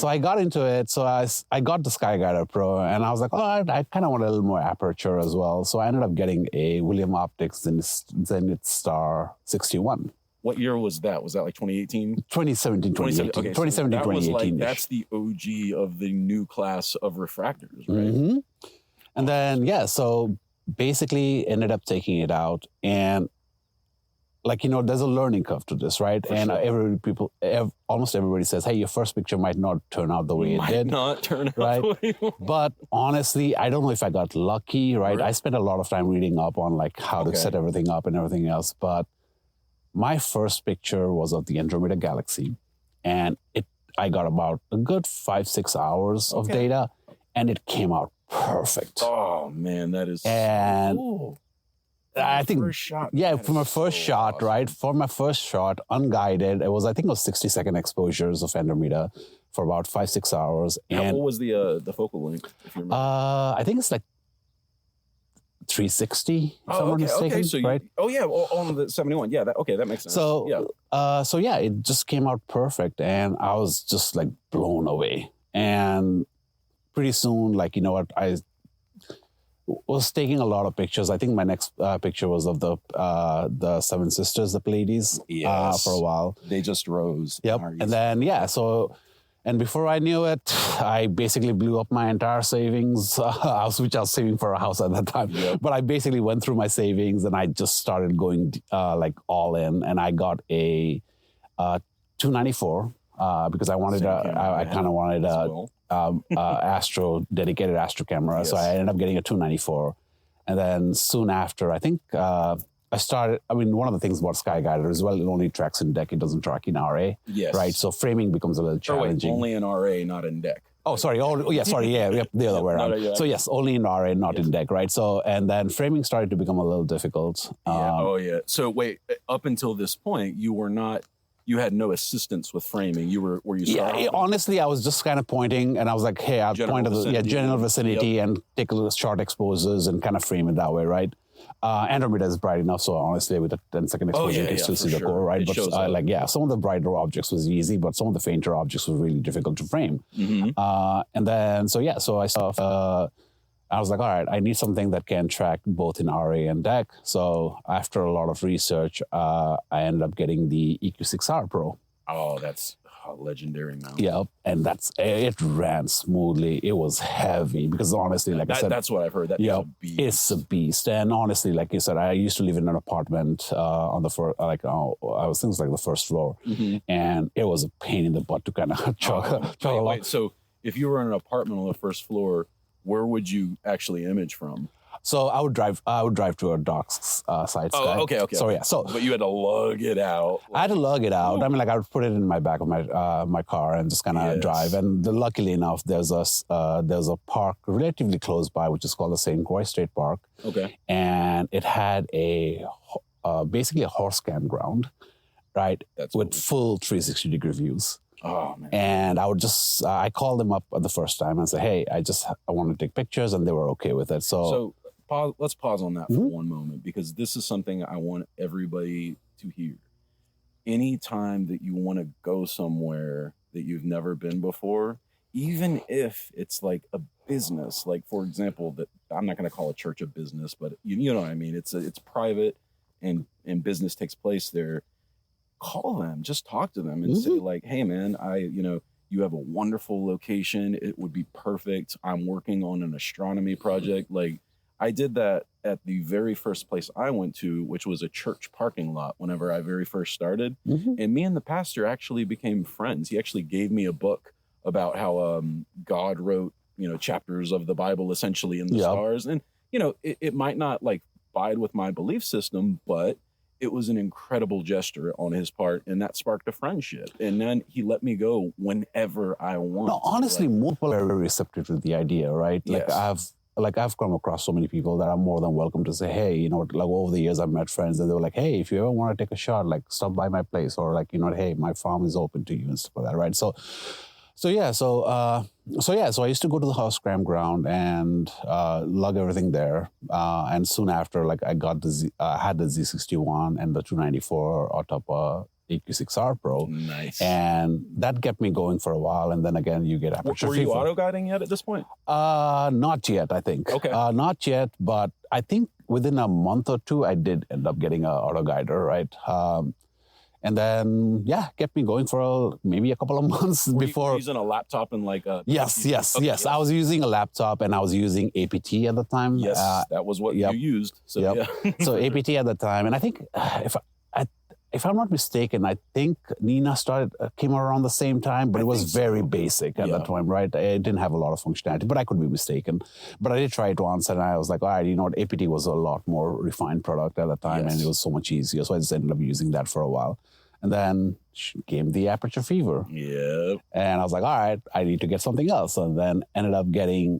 I got into it. So I got the Skyguider Pro, and I was like, oh, I kind of want a little more aperture as well. So I ended up getting a William Optics Zenith Star 61. What year was that? Was that like 2018? 2017, 2018. Okay, 2017, so that was 2018. that's the OG of the new class of refractors, right? Mm-hmm. And then, so basically ended up taking it out, and there's a learning curve to this, right? For and sure. Almost everybody says, hey, your first picture might not turn out the way it did. Might not turn out right? the way you want. But honestly, I don't know if I got lucky, right? I spent a lot of time reading up on how to set everything up and everything else. But my first picture was of the Andromeda Galaxy, and I got about a good 5-6 hours of data, and it came out perfect. Oh man, that is so cool. I think, first shot, for my first shot, awesome. Right? For my first shot, unguided, I think it was 60-second exposures of Andromeda for about 5-6 hours. And what was the focal length, if you remember? I think it's like 360, if I'm not mistaken, okay. So right? On the 71. Yeah, that makes sense. So, it just came out perfect, and I was just like blown away. And pretty soon, I was taking a lot of pictures. I think my next picture was of the Seven Sisters, the Pleiades, for a while. They just rose. Yep. And then, and before I knew it, I basically blew up my entire savings, which I was saving for a house at that time. Yep. But I basically went through my savings, and I just started going all in, and I got a 294 because I wanted I kind of wanted dedicated Astro camera. Yes. So I ended up getting a 294. And then soon after, I think I started, one of the things about Skyguider is, it only tracks in deck. It doesn't track in RA. Yes. Right. So framing becomes a little challenging. Only in RA, not in deck. Oh, sorry. The other way around. So yes, only in RA, not in deck. Right. So, and then framing started to become a little difficult. So wait, up until this point, you had no assistance with framing. Were you starting? Honestly, I was just kind of pointing, and I was like, hey, I'll point to the general vicinity and take a little short exposures and kind of frame it that way, right? Andromeda is bright enough, so honestly, with a 10-second exposure, you can still see the core, right? Some of the brighter objects was easy, but some of the fainter objects were really difficult to frame. Mm-hmm. And then, so I saw. I was like, all right, I need something that can track both in RA and DEC. So after a lot of research, I ended up getting the EQ6R Pro. Oh, that's a legendary mount. Yep, and it ran smoothly. It was heavy because honestly, I said, that's what I've heard. It's a beast. And honestly, like you said, I used to live in an apartment on the first, things like the first floor, and it was a pain in the butt to kind of chug along. So if you were in an apartment on the first floor, where would you actually image from? So I would drive to a docks side. Oh, okay. But you had to lug it out. I had to lug it out. I would put it in my back of my car and just kind of drive. And luckily enough, there's a park relatively close by, which is called the St. Croix State Park. Okay. And it had basically a horse campground, right? With full 360-degree views. Oh, man. And I called them up the first time and said, hey, I want to take pictures, and they were okay with it. So let's pause on that for one moment, because this is something I want everybody to hear. Anytime that you want to go somewhere that you've never been before, even if it's like a business, like for example, that I'm not going to call a church a business, but you know what I mean? It's private and business takes place there. Call them, just talk to them and say like, hey man, you have a wonderful location. It would be perfect. I'm working on an astronomy project. Like I did that at the very first place I went to, which was a church parking lot whenever I very first started. And me and the pastor actually became friends. He actually gave me a book about how God wrote, chapters of the Bible essentially in the stars. And, it might not like abide with my belief system, but it was an incredible gesture on his part, and that sparked a friendship. And then he let me go whenever I want. No, honestly, more people are very receptive to the idea, right? Like like I've come across so many people that are more than welcome to say, hey, you know, like over the years I've met friends and they were like, hey, if you ever want to take a shot, like stop by my place, or like, you know, hey, my farm is open to you and stuff like that, right? So I used to go to the house campground and lug everything there. And soon after, like I got had the Z61 and the 294 out of EQ6R Pro. Nice. And that kept me going for a while. And then again, you get aperture. Were you auto guiding yet at this point? Not yet, I think. Okay. Not yet, but I think within a month or two, I did end up getting an auto guider, right? And then, kept me going for maybe a couple of months before. Were you using a laptop and like a... Yes. Okay. I was using a laptop and I was using APT at the time. Yes, that was what you used. So, yeah. So APT at the time. And I think if I'm not mistaken, I think Nina came around the same time, but it was very basic at that time, right? It didn't have a lot of functionality, but I could be mistaken. But I did try it once and I was like, all right, you know what? APT was a lot more refined product at the time and it was so much easier. So I just ended up using that for a while. And then came the aperture fever. Yeah. And I was like, all right, I need to get something else. And then ended up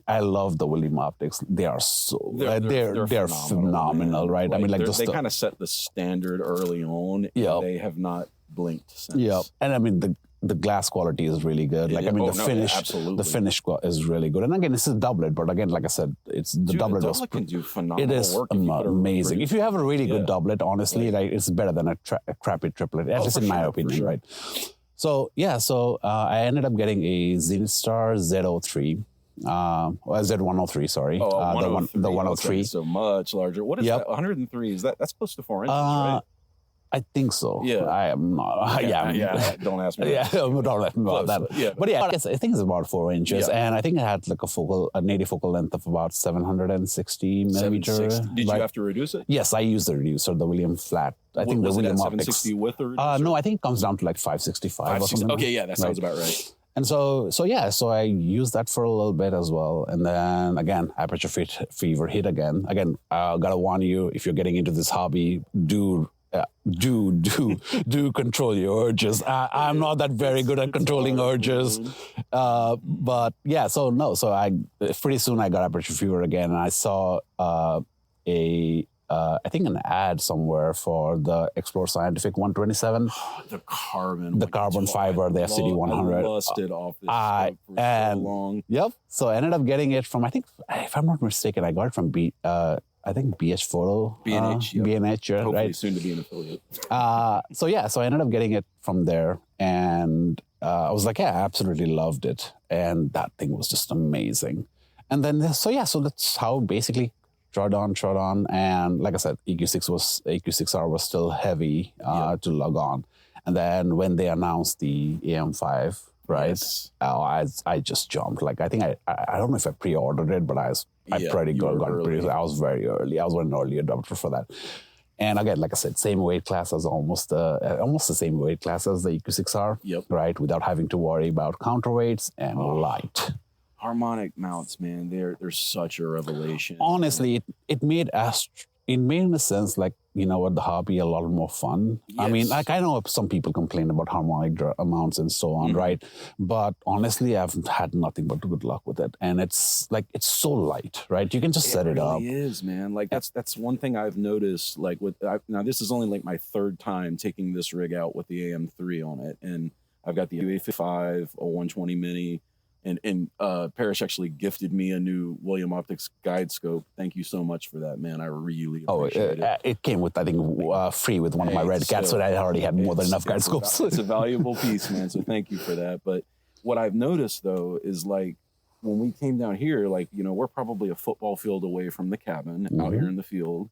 I love the William optics. They are so, they're phenomenal, right? Like, I mean, like they kind of set the standard early on. And they have not blinked since. Yeah. And I mean, the glass quality is really good. Like, I mean, the finish is really good. And again, this is a doublet, but again, like I said, it's the doublet. The doublet can do phenomenal work. It is work amazing. If you have a really good doublet, honestly, like it's better than a crappy triplet, at least in my opinion, right? So, I ended up getting a Zenith Star Z03. Z103, sorry. The 103. So much larger. What is that? 103, that's close to 4 inches, right? I think so. Yeah. I am not. Don't ask me. Don't let me about that. Yeah. But I think it's about 4 inches. Yeah. And I think it had like a native focal length of about 760 millimeters. Did you have to reduce it? Yes, I used the reducer, the William flat. I think the William optics. 760 with the reducer? No, I think it comes down to like 565 or something. Okay, that sounds about right. And so I used that for a little bit as well. And then again, aperture fever hit again. Again, gotta warn you, if you're getting into this hobby, do control your urges. I'm not that very good at controlling urges. But yeah, so pretty soon I got aperture fever again, and I saw I think an ad somewhere for the Explore Scientific 127. The carbon fiber, the FCD 100. I lusted off this stuff for so long. Yep. So I ended up getting it from, I think, if I'm not mistaken, I got it from I think BH Photo. B&H. B&H, Hopefully right? soon to be an affiliate. So I ended up getting it from there. And I was like, I absolutely loved it. And that thing was just amazing. And then, so that's how basically trod on. And like I said, EQ6R was still heavy to log on. And then when they announced the AM5, right? Yes. I just jumped. Like, I think I don't know if I pre-ordered it, but I got it pretty. I was very early. I was an early adopter for that. And again, like I said, same weight class as almost the same weight class as the EQ6R. Yep. Right, without having to worry about counterweights and light. Harmonic mounts, man, they're such a revelation. Honestly, it made in a sense, like, you know what, the hobby a lot more fun. Yes. I mean, like, I know some people complain about harmonic mounts and so on, right? But honestly, I've had nothing but good luck with it. And it's like, it's so light, right? You can just set it up. It really is, man. Like, that's one thing I've noticed, like, now this is only like my third time taking this rig out with the AM3 on it. And I've got the A55, a 120 Mini, and Parish actually gifted me a new William Optics guide scope. Thank you so much for that, man. I really appreciate it. It came with, I think, free with one of my red cats, so I already had more than enough guide scopes. It's a valuable piece, man, so thank you for that. But what I've noticed, though, is like when we came down here, like, you know, we're probably a football field away from the cabin out here in the field.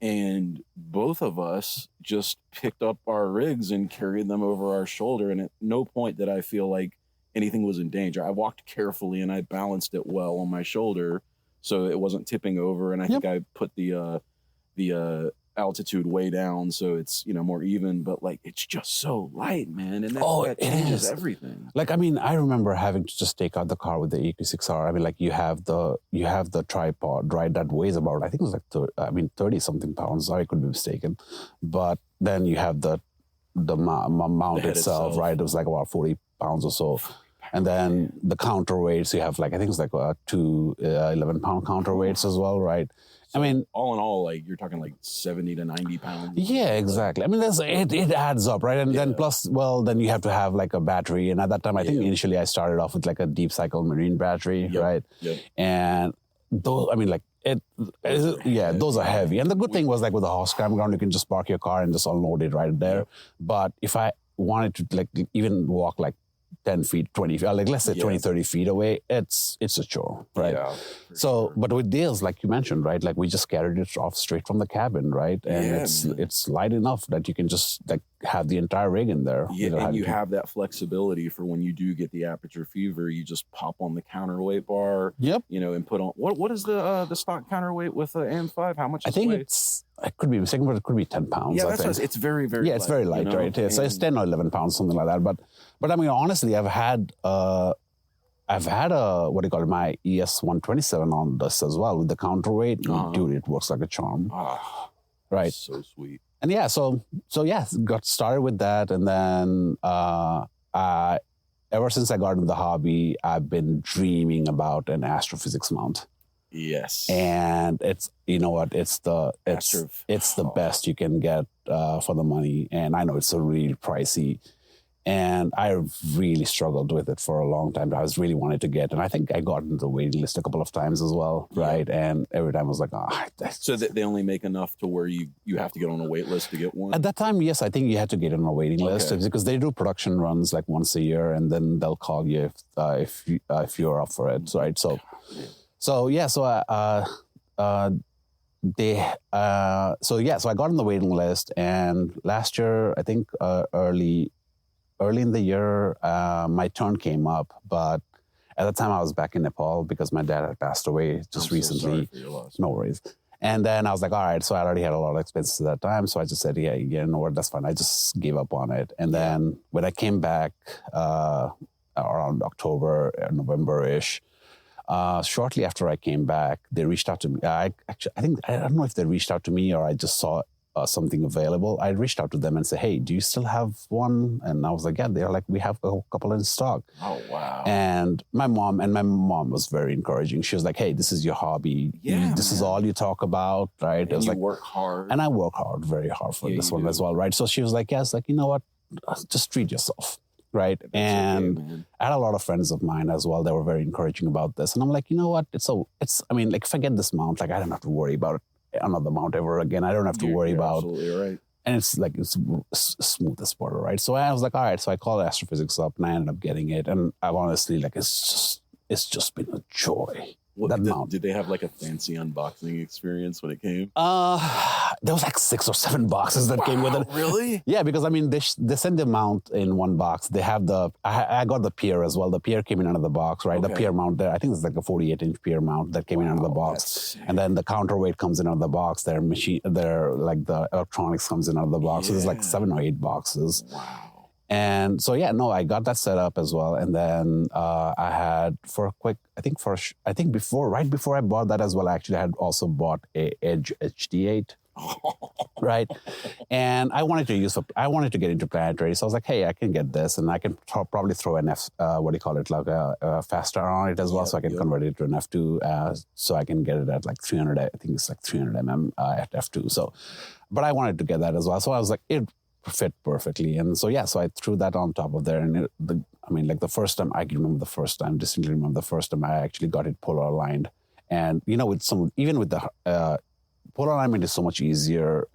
And both of us just picked up our rigs and carried them over our shoulder. And at no point did I feel like anything was in danger. I walked carefully and I balanced it well on my shoulder so it wasn't tipping over. And I think I put the altitude way down so it's, you know, more even. But like, it's just so light, man, and that changes everything. Like, I mean, I remember having to just take out the car with the EQ6R. I mean, like, you have the tripod, right? That weighs about, I think it was like 30 something pounds. I could be mistaken, but then you have the mount itself, right? It was like about 40 pounds or so. And then the counterweights, you have like, I think it's like 2 11-pound counterweights as well, right? So I mean, all in all, like you're talking like 70 to 90 pounds. Yeah, exactly. I mean, it adds up, right? And then plus, well, then you have to have like a battery. And at that time, I think initially I started off with like a deep cycle marine battery, right? Yep. And those, I mean, like those are heavy. And the good thing was like with a horse campground, you can just park your car and just unload it right there. Yep. But if I wanted to like even walk like 10 feet, 20 feet, like let's say 20, 30 feet away, it's a chore, right? Yeah, so, but with Dale's, like you mentioned, right? Like we just carried it off straight from the cabin, right? And it's light enough that you can just like have the entire rig in there. Yeah, and you have that flexibility for when you do get the aperture fever, you just pop on the counterweight bar. Yep. You know, and put on, what is the stock counterweight with the AM5? How much I think I could be mistaken, but it could be 10 pounds. Yeah, I think. it's very, very light. It's very light, right? Yeah, so it's 10 or 11 pounds, something like that. But I mean, honestly, I've had a what do you call it, my ES 127 on this as well with the counterweight. Dude, it works like a charm. Right. So sweet. And yeah, so got started with that, and then ever since I got into the hobby, I've been dreaming about an astrophysics mount. Yes. And it's, you know what, it's the best you can get for the money. And I know it's a really pricey. And I really struggled with it for a long time. I was really wanted to get, and I think I got into the waiting list a couple of times as well, right? And every time I was like, So they only make enough to where you have to get on a wait list to get one? At that time, yes, I think you had to get on a waiting list because they do production runs like once a year, and then they'll call you if you're up for it, right? So I got on the waiting list, and last year, I think early in the year, my turn came up, but at the time I was back in Nepal because my dad had passed away just recently. So sorry for your loss. No worries. And then I was like, all right, so I already had a lot of expenses at that time. So I just said, yeah, you know what, that's fine. I just gave up on it. And then when I came back around October, November-ish, shortly after I came back, they reached out to me. I don't know if they reached out to me or I just saw something available. I reached out to them and said, hey, do you still have one? And I was like, yeah. They're like, we have a couple in stock. Oh, wow. And my mom was very encouraging. She was like, hey, this is your hobby. Yeah, this is all you talk about, right? And it was you like, work hard. And I work hard, very hard for this one as well, right? So she was like, yes, like, you know what? Just treat yourself. Right. And I had a lot of friends of mine as well that were very encouraging about this. And I'm like, you know what? I mean, like, if I get this mount, like, I don't have to worry about another mount ever again. I don't have to worry about. Absolutely right. And it's like, it's smooth as butter, right? So I was like, all right. So I called Astrophysics up and I ended up getting it. And I honestly, like, it's just been a joy. Did they have like a fancy unboxing experience when it came? There was like 6 or 7 boxes that came with it. Really? Yeah, because I mean, they send the mount in one box. They have I got the pier as well. The pier came in another box, right? Okay. The pier mount there, I think it's like a 48-inch pier mount that came in another box. And then the counterweight comes in another box. Their like the electronics comes in another box. So there's like 7 or 8 boxes. Wow. And so, I got that set up as well. And then I had right before I bought that as well, I actually had also bought a Edge HD8. Right. And I wanted to get into planetary. So I was like, hey, I can get this and I can probably throw an like a faster on it as well. So I can convert it to an F2. So I can get it at like 300, I think it's like 300 mm at F2. So, but I wanted to get that as well. So I was like, it fit perfectly. And so, so I threw that on top of there. And the first time, I can remember distinctly remember the first time I actually got it polar aligned. And, even with the polar alignment is so much easier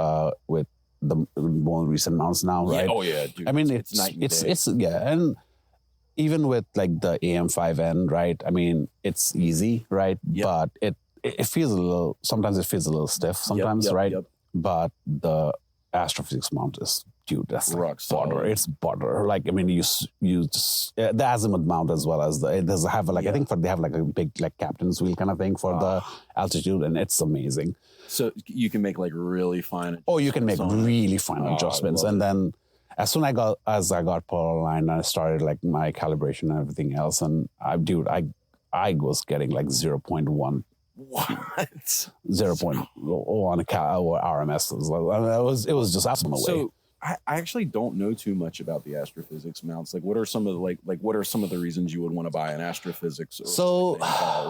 with the more recent mounts now, right? Yeah, oh yeah, dude. I mean, it's and even with like the AM5N, right? I mean, it's easy, right? Yep. But it feels sometimes it feels a little stiff sometimes, right? Yep. But the astrophysics mount is, dude, that's like butter. It's butter. Like, I mean, you just the azimuth mount as well as it does have I think they have like a big like captain's wheel kind of thing for the altitude, and it's amazing. So you can make like really fine. Oh, you can make really fine adjustments, and then as soon as I got polar aligned, I started like my calibration and everything else, and I was getting like 0.1. What? 0.1 RMS. It was just absolutely. So I actually don't know too much about the astrophysics mounts. Like, what are some of the reasons you would want to buy an astrophysics? So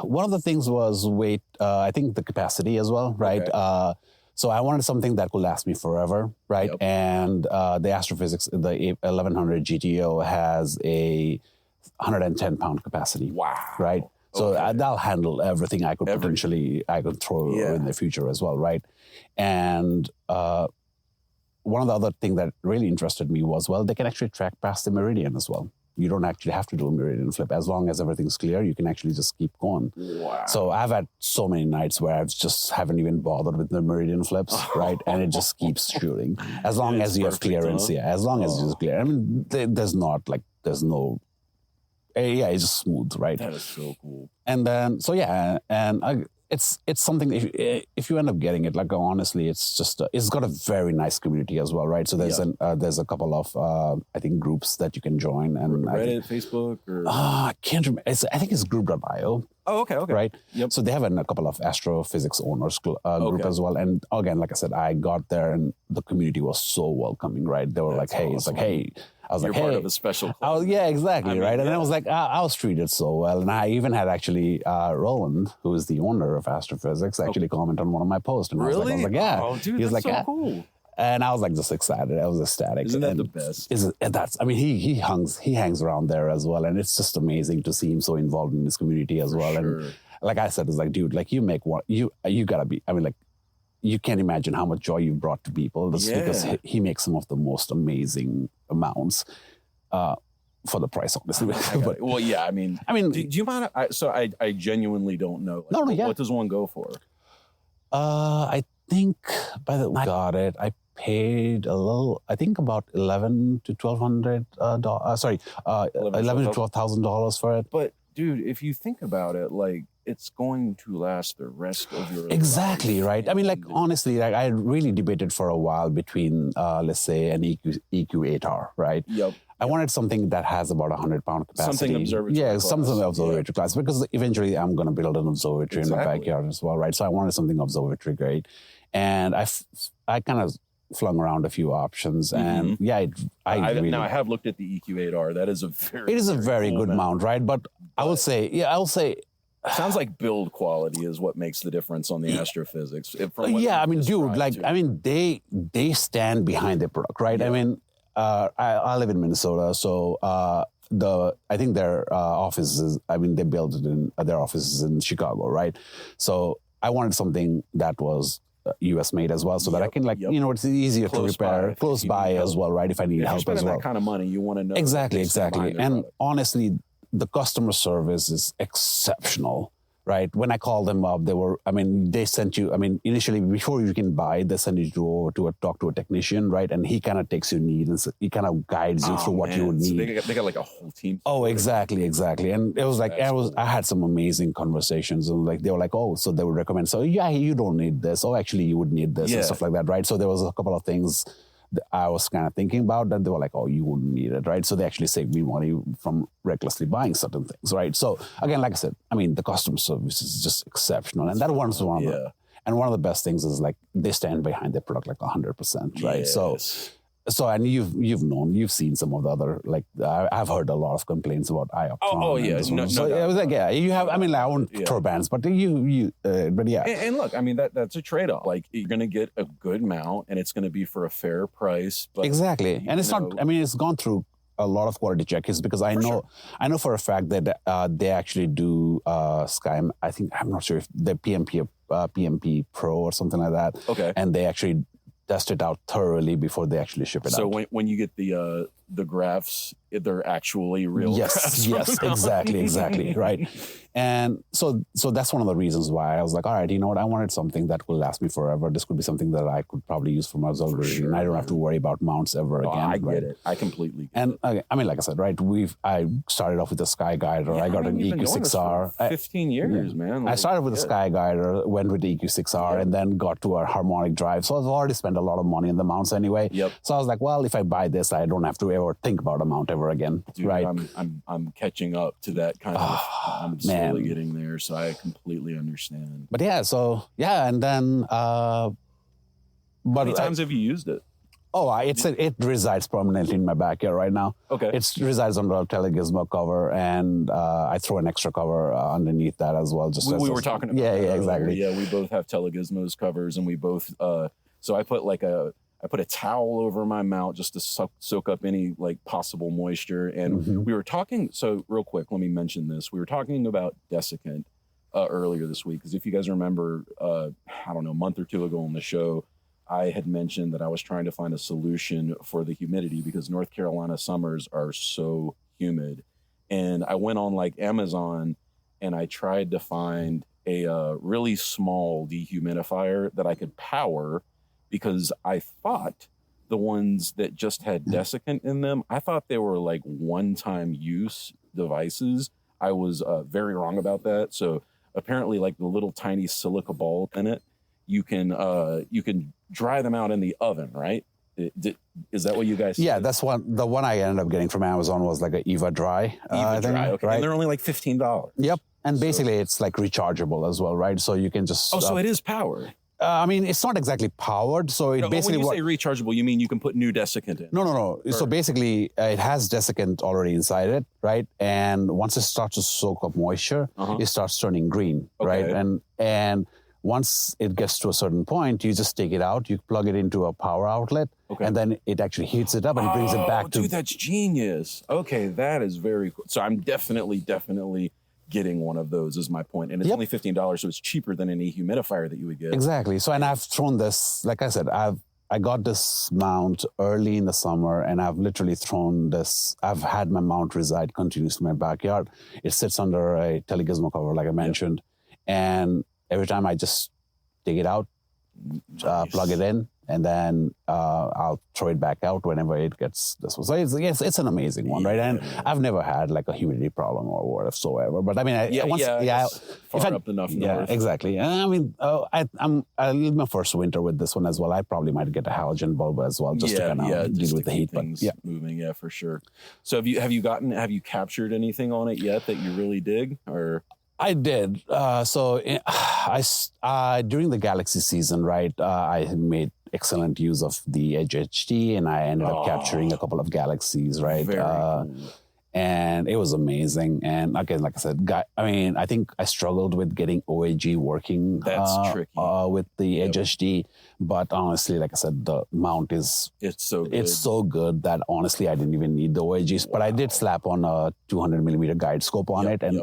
one of the things was weight. I think the capacity as well, right? Okay. So I wanted something that could last me forever, right? Yep. And the astrophysics, the 1100 GTO has a 110-pound capacity. Wow. Right. So Okay. that'll handle everything I could potentially throw in the future as well, right? And one of the other things that really interested me was, well, they can actually track past the meridian as well. You don't actually have to do a meridian flip. As long as everything's clear, you can actually just keep going. Wow. So I've had so many nights where I just haven't even bothered with the meridian flips, right? And it just keeps shooting. As long as you have clearance, as long as it's clear. I mean, there's no... it's just smooth, right? That is so cool. And then, it's something, if you end up getting it, like, honestly, it's just, it's got a very nice community as well, right? So there's a couple of, I think, groups that you can join. And Reddit, Facebook, or? I can't remember. I think it's group.io. Oh, okay. Right? Yep. So they have a couple of astrophysics owners group as well. And again, like I said, I got there and the community was so welcoming, right? They were like, hey, it's like, hey, I was You're like, part hey. of a special club. Exactly, right? And I was like, I was treated so well. And I even had actually Roland, who is the owner of Astrophysics, actually comment on one of my posts. And I was like, yeah. Oh, dude, he was that's like, so cool. And I was like just excited. I was ecstatic. Isn't that the best? I mean, he hangs around there as well. And it's just amazing to see him so involved in this community as well. Sure. And like I said, it's like, dude, like you make one, you gotta be, I mean, like, you can't imagine how much joy you've brought to people because he makes some of the most amazing amounts for the price, obviously. Well, yeah, I mean, do you mind? I genuinely don't know. Like, what does one go for? I think by the time I got it, I paid a little. I think about $1,100 to $1,200. $11,000 to $12,000 for it. But dude, if you think about it, like, it's going to last the rest of your exactly life. Right. I mean, like, honestly, like, I really debated for a while between, let's say, an EQ8R, right? Yep. I wanted something that has about 100-pound capacity. Something observatory class. Something observatory class, because eventually I'm going to build an observatory in my backyard as well, right? So I wanted something observatory grade. And I kind of flung around a few options, and I have looked at the EQ8R. That is a very good mount, right? But I will say sounds like build quality is what makes the difference on the astrophysics. I mean, dude, like, I mean, they stand behind their product, right? Yeah. I mean, I live in Minnesota, so I think their offices, I mean, they built it in their offices in Chicago, right? So I wanted something that was U.S. made as well, so that I can, like, it's easier to repair, close by as well, right? If I need help as well. That kind of money, you want to know. Exactly. And honestly, the customer service is exceptional, right? When I called them up, they sent you, initially, before you can buy, they send you to talk to a technician, right? And he kind of takes your needs, and he kind of guides you through what you would need. So they got like a whole team. Oh, exactly. And it was like, I had some amazing conversations, and like, they were like, oh, so they would recommend, so yeah, you don't need this. Oh, actually, you would need this and stuff like that, right? So there was a couple of things that I was kind of thinking about that they were like, oh, you wouldn't need it, right? So they actually saved me money from recklessly buying certain things, right? So again, like I said, I mean, the customer service is just exceptional. And that one's one of the, and one of the best things is, like, they stand behind their product like 100%, right? Yes. So, and you've seen some of the other, like, I've heard a lot of complaints about IOPTRON. Oh yeah. So it was like, you have, I mean, I won't throw bands, but but yeah. And look, I mean, that's a trade-off. Like, you're going to get a good mount, and it's going to be for a fair price. But exactly. And it's not, I mean, it's gone through a lot of quality checks, because I know for a fact that they actually do Sky. I think, I'm not sure if the PMP Pro or something like that. Okay. And they actually test it out thoroughly before they actually ship it out. So when you get the graphs, they're actually real graphs. Yes, exactly, right. And so that's one of the reasons why I was like, all right, you know what? I wanted something that will last me forever. This could be something that I could probably use for my observatory, and I don't have to worry about mounts ever again. I get it. I completely get it. And I mean, like I said, right, I started off with the Sky Guider. I got an EQ6R. 15 years, man. Like, I started with the Sky Guider, went with the EQ6R, and then got to a harmonic drive. So I've already spent a lot of money on the mounts anyway. Yep. So I was like, well, if I buy this, I don't have to ever think about a mount ever again. Dude, right. I'm catching up to that kind of. I'm slowly getting there, so I completely understand. But yeah, and then. How many times have you used it? it resides permanently in my backyard right now. Okay. It resides under a Telegizmo cover, and I throw an extra cover underneath that as well. Just we were talking about yeah, that exactly. Yeah, we both have Telegizmos covers, and we both. So I put I put a towel over my mount just to soak up any like possible moisture. And we were talking. So real quick, let me mention this. We were talking about desiccant earlier this week, because if you guys remember, I don't know, a month or two ago on the show, I had mentioned that I was trying to find a solution for the humidity because North Carolina summers are so humid. And I went on like Amazon and I tried to find a really small dehumidifier that I could power, because I thought the ones that just had desiccant in them, I thought they were like one-time use devices. I was very wrong about that. So apparently like the little tiny silica ball in it, you can dry them out in the oven, right? Is that what you guys? Yeah, that's the one I ended up getting from Amazon was like an Eva Dry. Eva Dry, okay. Right? And they're only like $15. Yep, and basically it's like rechargeable as well, right? So you can just. Oh, so it is powered. I mean, it's not exactly powered, so it basically. When you say rechargeable, you mean you can put new desiccant in? No. So basically, it has desiccant already inside it, right? And once it starts to soak up moisture, it starts turning green, right? And once it gets to a certain point, you just take it out, you plug it into a power outlet, and then it actually heats it up and it brings it back to. Dude, that's genius. Okay, that is very cool. So I'm definitely getting one of those is my point. And it's only $15, so it's cheaper than any humidifier that you would get. Exactly. So, and I've thrown this, like I said, I got this mount early in the summer, and I've literally thrown this. I've had my mount reside continuously in my backyard. It sits under a Telegizmo cover, like I mentioned. And every time I just take it out, plug it in, and then I'll throw it back out whenever it gets this one. So it's an amazing one, right? And I've never had like a humidity problem or whatsoever. But I mean, far up enough north. Yeah, exactly. And I mean, I live my first winter with this one as well. I probably might get a halogen bulb as well, just to kind of deal with the heat. But moving, yeah, for sure. So have you captured anything on it yet that you really dig, or? I did. So during the Galaxy season, right, I made excellent use of the Edge HD, and I ended up capturing a couple of galaxies, right? Very cool. And it was amazing. And again, like I said, I think I struggled with getting OAG working. That's tricky. With the Edge HD. But honestly, like I said, the mount is... It's so good. It's so good that honestly, I didn't even need the OAGs. Wow. But I did slap on a 200 millimeter guide scope on it. And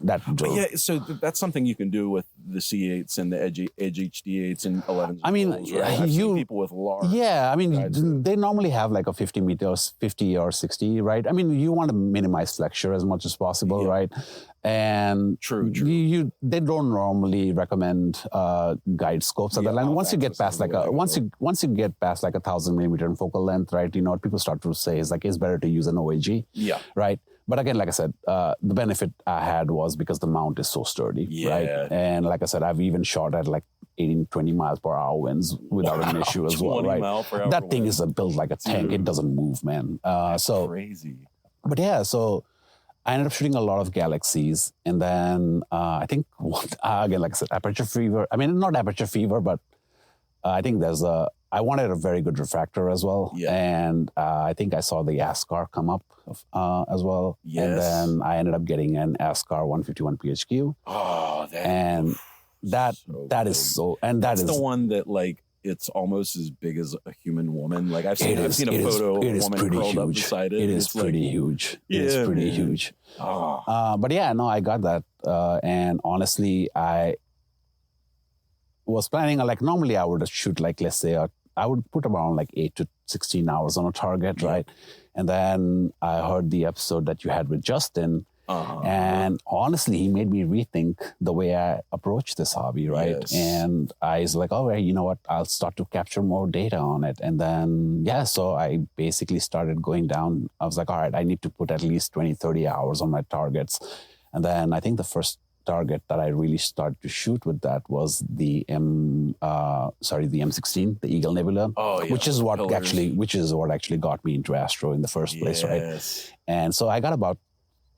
that drove. Yeah, so that's something you can do with the C8s and the Edge HD8s and 11s. I mean, right? I've seen people with large. Yeah, I mean, they normally have like a 50 meters, 50 or 60, right? I mean, you want to minimize flexure as much as possible, right? And true. They don't normally recommend guide scopes at that line. Once you get past once you get past like 1,000 millimeter in focal length, right? You know what people start to say is like it's better to use an OAG. Yeah. Right. But again, like I said, the benefit I had was because the mount is so sturdy, right? And like I said, I've even shot at like 18, 20 miles per hour winds without an issue as well, right? That thing is built like a tank. It doesn't move, man. So crazy. But yeah, so I ended up shooting a lot of galaxies. And then I think, again, like I said, aperture fever. I mean, not aperture fever, but I think I wanted a very good refractor as well. Yeah. And I think I saw the ASCAR come up as well. Yes. And then I ended up getting an ASCAR 151 PHQ. Oh, that's the one that like it's almost as big as a human woman. Like I've seen a photo of a woman curled up beside it. It is pretty huge. It's pretty huge. But yeah, no, I got that. And honestly, I was planning like normally I would shoot like, let's say I would put around like 8 to 16 hours on a target, right? And then I heard the episode that you had with Justin, and honestly, he made me rethink the way I approach this hobby, right? Yes. And I was like, all right, you know what? I'll start to capture more data on it. And then, so I basically started going down. I was like, all right, I need to put at least 20, 30 hours on my targets. And then I think the first target that I really started to shoot with that was the M16, the Eagle Nebula, which is what actually got me into Astro in the first place, right? And so I got about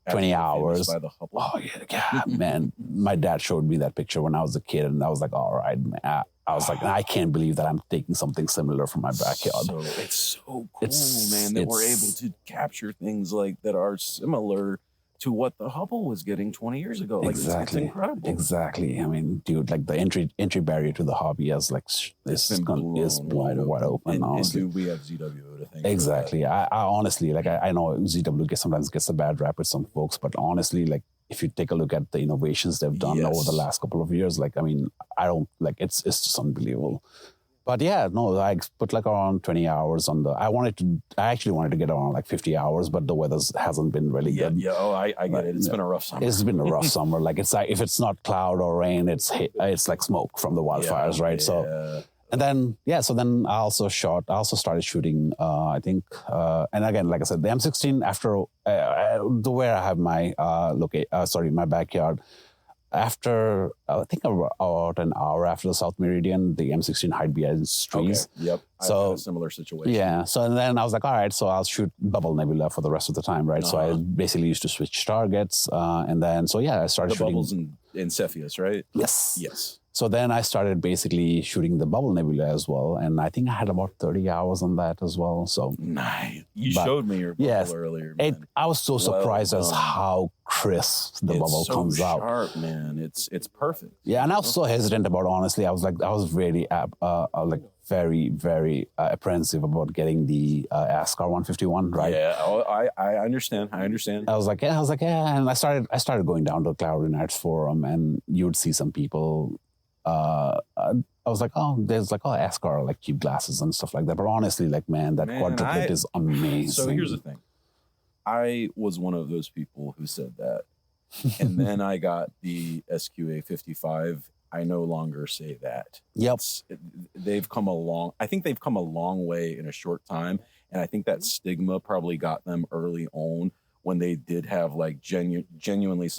20 hours. By the Hubble. Oh yeah, man! My dad showed me that picture when I was a kid, and I was like, all right, man. I was like, I can't believe that I'm taking something similar from my backyard. So it's so cool, man, that we're able to capture things like that are similar to what the Hubble was getting 20 years ago. Like, Exactly. it's incredible. Exactly. I mean, dude, like the entry barrier to the hobby is like is blown wide open. And honestly, dude, we have ZW to thank. exactly. I honestly, like, I know ZW sometimes gets a bad rap with some folks, but honestly, like, if you take a look at the innovations they've done over the last couple of years, like, I mean, I don't like it's just unbelievable. But yeah, no, I put like around 20 hours on I actually wanted to get around like 50 hours, but the weather hasn't been really good. Yeah, I get it. It's been a rough summer. It's been a rough summer. Like, it's like, if it's not cloud or rain, it's like smoke from the wildfires, right? Yeah. So, and then, so then I also started shooting, I think, and again, like I said, the M16 after, where I have my, my backyard, after, I think about an hour after the South Meridian, the M16 hide behind trees. Okay. Yep. So, I've had a similar situation. Yeah. So, and then I was like, all right, so I'll shoot Bubble Nebula for the rest of the time, right? So I basically used to switch targets. And then, I started shooting. Bubbles in Cepheus, right? Yes. Yes. So then I started basically shooting the Bubble Nebula as well. And I think I had about 30 hours on that as well. So nice. You showed me your bubble earlier, man. I was so surprised as how crisp the bubble comes out. It's sharp, man. It's perfect. Yeah, and I was so hesitant about, honestly, I was really very, very apprehensive about getting the ASCAR 151, right? Yeah, I understand. I was like, and I started going down to the Cloudy Nights forum, and you would see some people. I was like, there's like, ASCAR, like cheap glasses and stuff like that. But honestly, like, man, that quadruplet is amazing. So here's the thing. I was one of those people who said that. And then I got the SQA 55. I no longer say that. Yep. They've come I think they've come a long way in a short time. And I think that stigma probably got them early on when they did have like genuinely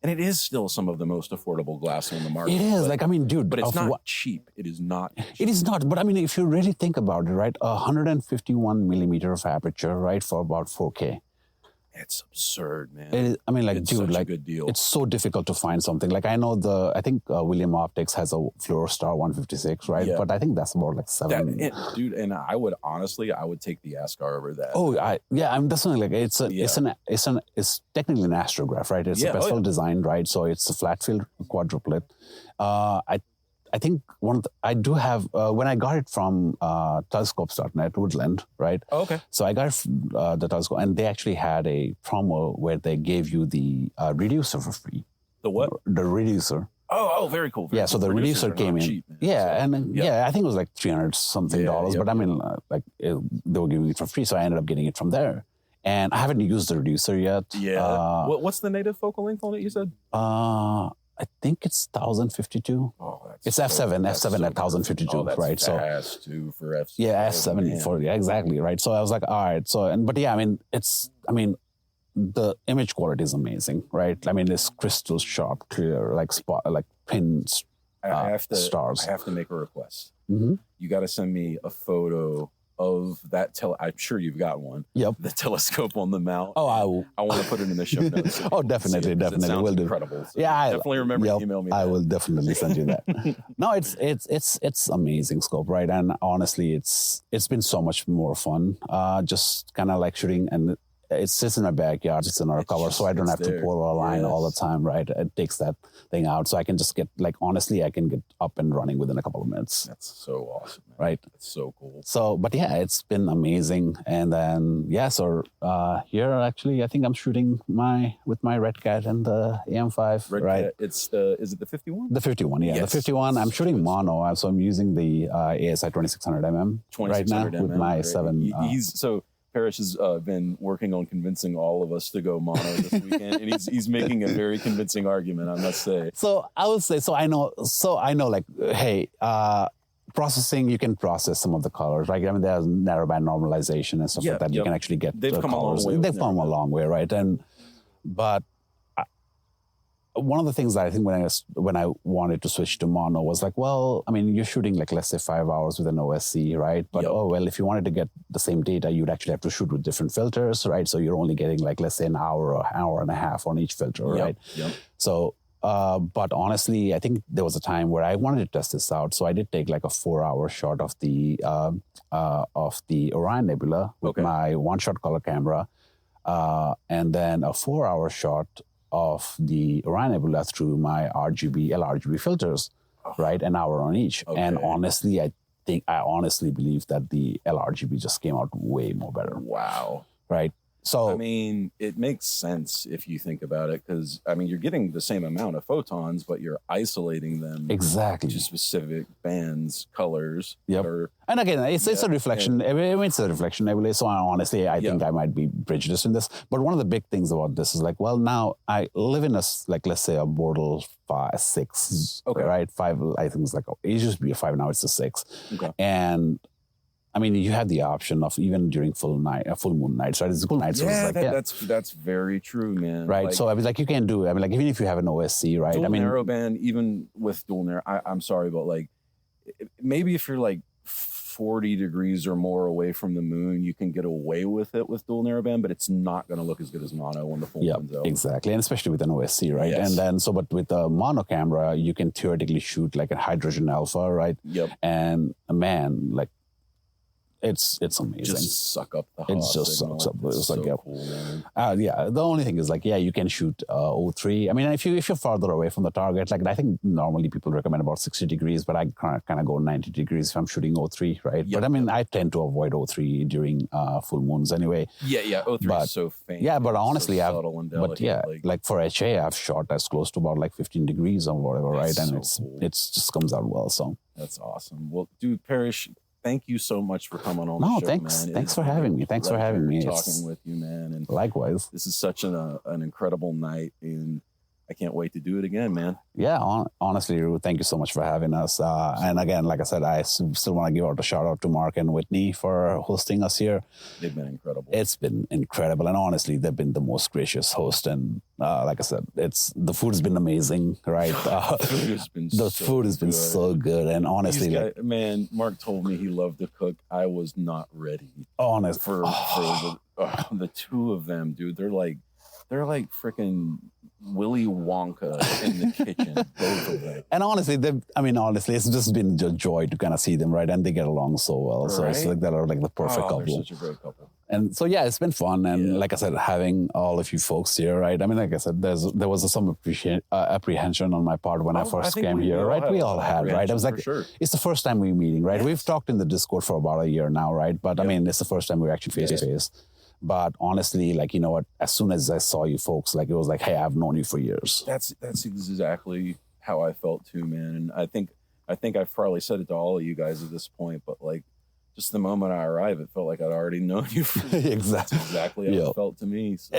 and it is still some of the most affordable glass on the market. It is. Like, I mean, dude. But it's not cheap. It is not cheap. It is not. But I mean, if you really think about it, right? 151 millimeter of aperture, right? For about 4K. It's absurd, man. It is, I mean, like, it's dude, such like, a good deal. It's so difficult to find something. Like, I know I think William Optics has a Fluorostar 156, right? Yeah. But I think that's about like 7. Dude, and I would take the ASCAR over that. Oh, I'm definitely like, it's technically an astrograph, right? It's a Pestel design, right? So it's a flat field quadruplet. I think I do have, when I got it from telescopes.net, Woodland, right? Oh, okay. So I got the telescope, and they actually had a promo where they gave you the reducer for free. The what? The reducer. Oh, very cool. Very cool. So the reducer came in. Cheap, I think it was like $300 something dollars, but I mean, they were giving it for free, so I ended up getting it from there. And I haven't used the reducer yet. Yeah. What's the native focal length on it, you said? I think it's 1052. Oh, it's F7 at 1052, right? So fast too for F7. Yeah, F7 exactly, right? So I was like, all right. So the image quality is amazing, right? I mean, it's crystal sharp, clear, like pins, stars. I have to make a request. Mm-hmm. You got to send me a photo of that I'm sure you've got one. Yep. The telescope on the mount. Oh, I want to put it in the show notes. Definitely. We'll do. Incredible. So I definitely remember to email me. I will definitely send you that. No, it's amazing scope, right? And honestly, it's been so much more fun. Just kind of like shooting, and it sits in my backyard. It's in our cover, so I don't have to pull a line all the time, right? It takes that thing out, so I can just get I can get up and running within a couple of minutes. That's so awesome, man. Right? That's so cool. So, but yeah, it's been amazing. And then here actually, I think I'm shooting with my Red Cat and the AM5, right? Cat, is it the 51? The 51, yeah, the 51. I'm shooting mono, so I'm using the ASI 2600mm right now with my 7. Parish has been working on convincing all of us to go mono this weekend, and he's making a very convincing argument, I must say. So I would say, I know, like, hey, processing, you can process some of the colors, right? I mean, there's narrowband normalization and stuff like that. You can actually get the colors. They've come a long way, right? But one of the things that I think when I wanted to switch to mono was like, well, I mean, you're shooting like, let's say 5 hours with an OSC, right? But if you wanted to get the same data, you'd actually have to shoot with different filters, right? So you're only getting like, let's say an hour or hour and a half on each filter, right? Yep. So But honestly, I think there was a time where I wanted to test this out. So I did take like a 4-hour shot of the Orion Nebula with my one-shot color camera, and then a 4-hour shot of the Orion Nebula through my LRGB filters, right? An hour on each. And honestly, I honestly believe that the LRGB just came out way more better. Wow. Right. So, I mean, it makes sense if you think about it, because I mean, you're getting the same amount of photons, but you're isolating them to specific bands, colors. Yep. And again, it's a reflection. It's a reflection nebula. So honestly, I think I might be prejudiced in this. But one of the big things about this is like, well, now I live in let's say a Bortle 6, right? 5. I think it's like it used to be a 5. Now it's a 6. And I mean, you have the option of even during full moon nights, right? It's a cool night. So it's like, that's very true, man. Right. Like, so I was like, you can do. I mean, like even if you have an OSC, right? Dual I mean, narrowband, even with dual narrow, I'm sorry, but like maybe if you're like 40 degrees or more away from the moon, you can get away with it with dual narrowband, but it's not going to look as good as mono when the full moon's out. Exactly, and especially with an OSC, right? Yes. And then but with a mono camera, you can theoretically shoot like a hydrogen alpha, right? Yep. And man, like. It's amazing. Just suck up the It just signal. sucks up. It's so like, cool, man. The only thing is like, you can shoot O3. I mean, if you're farther away from the target, like I think normally people recommend about 60 degrees, but I kind of go 90 degrees if I'm shooting O3, right? Yep. But I mean, I tend to avoid O3 during full moons anyway. Yeah, O3 is so faint. Yeah, but honestly, so subtle and delicate, like for HA, I've shot as close to about like 15 degrees or whatever, right? And it's just comes out well. So that's awesome. Well, dude, Parish, thank you so much for coming on the show, man. Thanks for having me. Thanks for having me. Talking with you, man. And likewise. This is such an incredible night, and I can't wait to do it again, man. Yeah, honestly, thank you so much for having us. And again, like I said, I still want to give out a shout out to Mark and Whitney for hosting us here. They've been incredible. It's been incredible, and honestly, they've been the most gracious host. And like I said, the food has been amazing, right? The food has been so good, and honestly, man, Mark told me he loved to cook. I was not ready. Honest for the two of them, dude. They're like freaking Willy Wonka in the kitchen, both of them. And honestly, it's just been a joy to kind of see them, right? And they get along so well. So it's like they're like the perfect couple. They're such a great couple. And so it's been fun. And like I said, having all of you folks here, right? I mean, like I said, there was some apprehension on my part when I first came here, right? We all had, right? I was like, it's the first time we're meeting, right? We've talked in the Discord for about a year now, right? But I mean, it's the first time we're actually face to face. But honestly, like, you know what, as soon as I saw you folks, like, it was like, hey, I've known you for years. That's exactly how I felt too, man. And I think I've probably said it to all of you guys at this point, but like, just the moment I arrived, it felt like I'd already known you for years. That's exactly how it felt to me. So.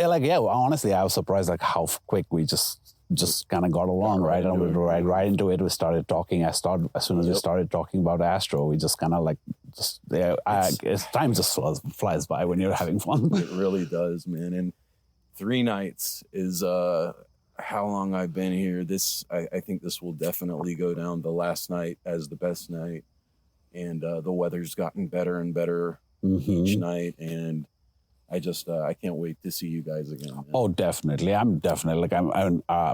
Honestly, I was surprised like how quick we just kind of got along, right? And we were right into it. We started talking. As soon as we started talking about Astro, we just kind of like, time just flies by when you're having fun. It really does, man. And 3 nights is how long I've been here. I think this will definitely go down the last night as the best night. And the weather's gotten better and better each night. And I can't wait to see you guys again, man. Oh, definitely.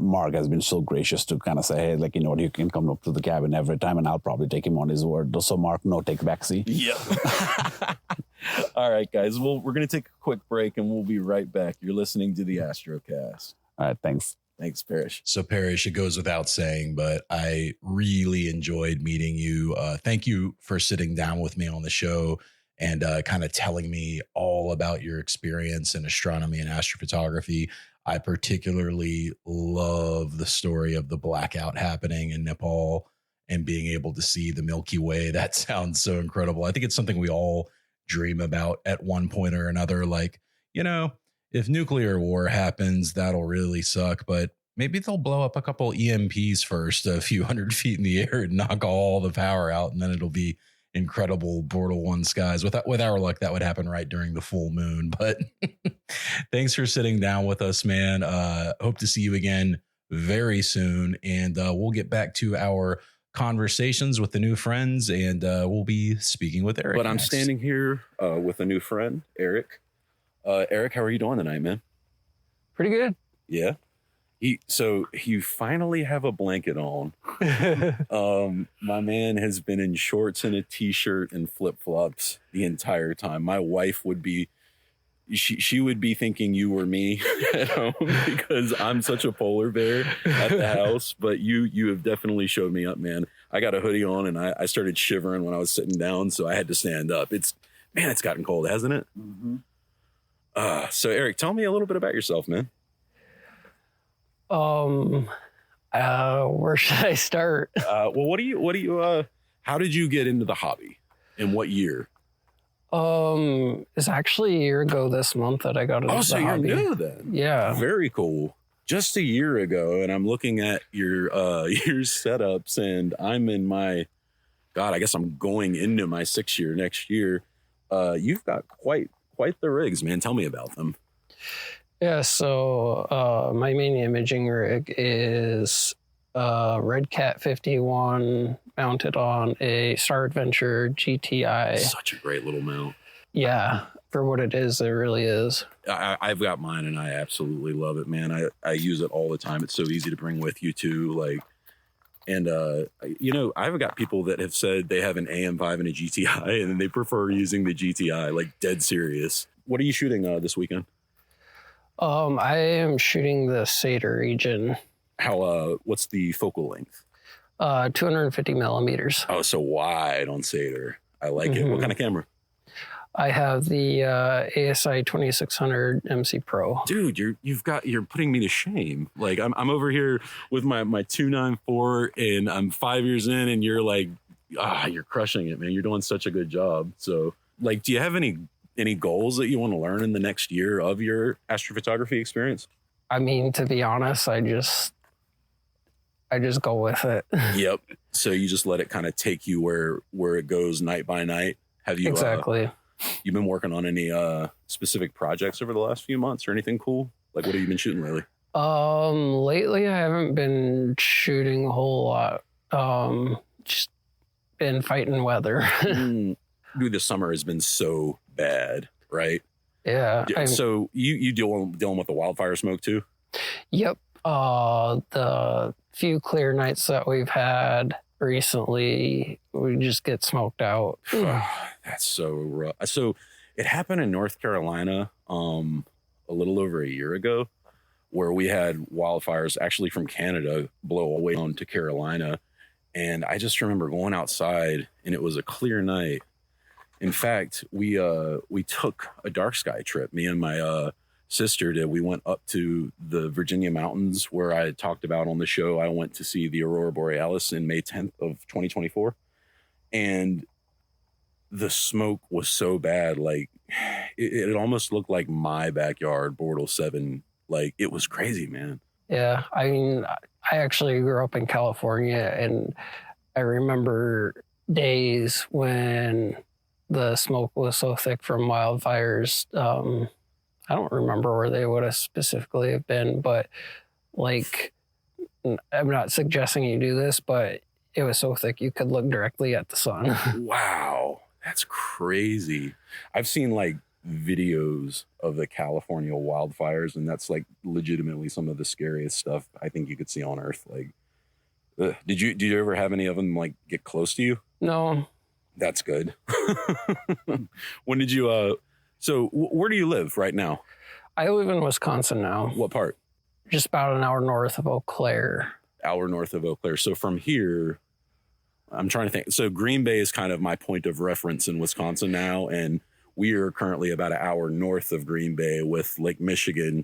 Mark has been so gracious to kind of say, hey, like, you know what, you can come up to the cabin every time, and I'll probably take him on his word. So, Mark, no take backseat. Yep. All right, guys. Well, we're going to take a quick break, and we'll be right back. You're listening to the Astrocast. All right, thanks. Thanks, Parish. So, Parish, it goes without saying, but I really enjoyed meeting you. Thank you for sitting down with me on the show and kind of telling me all about your experience in astronomy and astrophotography. I particularly love the story of the blackout happening in Nepal and being able to see the Milky Way. That sounds so incredible. I think it's something we all dream about at one point or another. Like, you know, if nuclear war happens, that'll really suck, but maybe they'll blow up a couple EMPs first, a few hundred feet in the air, and knock all the power out, and then it'll be incredible Bortle 1 skies. With our luck, that would happen right during the full moon. But thanks for sitting down with us, man. Hope to see you again very soon. And we'll get back to our conversations with the new friends, and we'll be speaking with Eric. But I'm standing here with a new friend, Eric. Eric, how are you doing tonight, man? Pretty good. Yeah. So you finally have a blanket on. My man has been in shorts and a t-shirt and flip-flops the entire time. My wife would be, she would be thinking you were me at home because I'm such a polar bear at the house. But you have definitely showed me up, man. I got a hoodie on and I started shivering when I was sitting down, so I had to stand up. It's gotten cold, hasn't it? Mm-hmm. So Eric, tell me a little bit about yourself, man. Where should I start? Well, how did you get into the hobby? In what year? It's actually a year ago this month that I got into the hobby. You're new then. Yeah. Very cool. Just a year ago, and I'm looking at your setups, and I'm in my, God, I guess I'm going into my 6th year next year. You've got quite the rigs, man. Tell me about them. Yeah, so my main imaging rig is Red Cat 51 mounted on a Star Adventure GTI. Such a great little mount. Yeah, for what it is, it really is. I've got mine and I absolutely love it, man. I use it all the time. It's so easy to bring with you too. I've got people that have said they have an AM5 and a GTI and they prefer using the GTI, like dead serious. What are you shooting this weekend? I am shooting the Satyr region. What's the focal length? 250 millimeters. Oh, so wide on Satyr. I like it. What kind of camera? I have the ASI 2600 MC Pro. Dude, you're putting me to shame. Like I'm over here with my 294 and I'm 5 years in and you're like, you're crushing it, man. You're doing such a good job. So like, do you have any goals that you want to learn in the next year of your astrophotography experience? I mean, to be honest, I just go with it. Yep. So you just let it kind of take you where it goes night by night. Have you exactly? You've been working on any specific projects over the last few months or anything cool? Like, what have you been shooting lately? Lately I haven't been shooting a whole lot. Just been fighting weather. Dude, this summer has been so bad, right? Yeah. So you dealing with the wildfire smoke too? Yep. The few clear nights that we've had recently, we just get smoked out. That's so rough. So it happened in North Carolina a little over a year ago, where we had wildfires actually from Canada blow all the way on to Carolina. And I just remember going outside and it was a clear night. In fact, we took a dark sky trip. Me and my sister did. We went up to the Virginia mountains where I had talked about on the show. I went to see the Aurora Borealis in May 10th of 2024. And the smoke was so bad. Like it almost looked like my backyard, Bortle 7. Like it was crazy, man. Yeah. I mean, I actually grew up in California and I remember days when the smoke was so thick from wildfires. I don't remember where they would have specifically have been, but like, I'm not suggesting you do this, but it was so thick you could look directly at the sun. Wow. That's crazy. I've seen like videos of the California wildfires, and that's like legitimately some of the scariest stuff I think you could see on Earth. Like, did you ever have any of them like get close to you? No. That's good. When did you, so where do you live right now? I live in Wisconsin now. What part? Just about an hour north of Eau Claire. Hour north of Eau Claire. So from here, I'm trying to think. So Green Bay is kind of my point of reference in Wisconsin now. And we are currently about an hour north of Green Bay with Lake Michigan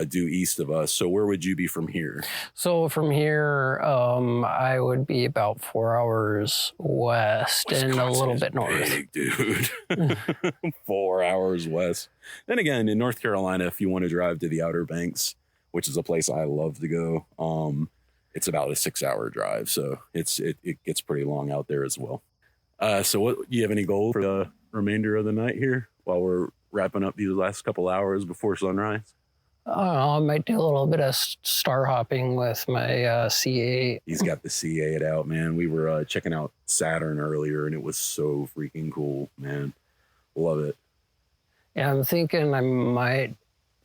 due east of us. So where would you be from here? So from here, I would be about 4 hours west and a little bit north. Big, dude. 4 hours west. Then again, in North Carolina, if you want to drive to the Outer Banks, which is a place I love to go, it's about a 6-hour drive. So it gets pretty long out there as well. So what, do you have any goals for the remainder of the night here while we're wrapping up these last couple hours before sunrise? I might do a little bit of star hopping with my C8. He's got the C8 out, man. We were checking out Saturn earlier, and it was so freaking cool, man. Love it. Yeah, I'm thinking I might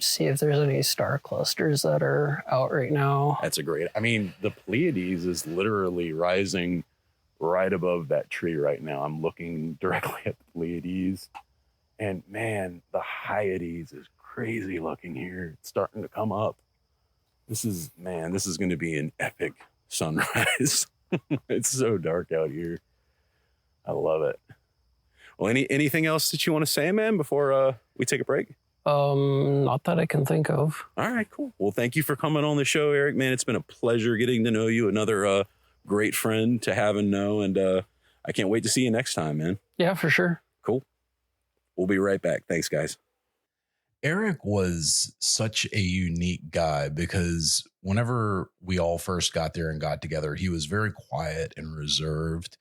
see if there's any star clusters that are out right now. That's a great. I mean, the Pleiades is literally rising right above that tree right now. I'm looking directly at the Pleiades, and man, the Hyades is crazy looking here. It's starting to come up. This is going to be an epic sunrise. It's so dark out here. I love it. Well, anything else that you want to say, man, before we take a break? Not that I can think of. All right, cool. Well, thank you for coming on the show, Eric, man. It's been a pleasure getting to know you. Another great friend to have and know. And I can't wait to see you next time, man. Yeah, for sure. Cool. We'll be right back. Thanks, guys. Eric was such a unique guy because whenever we all first got there and got together, he was very quiet and reserved.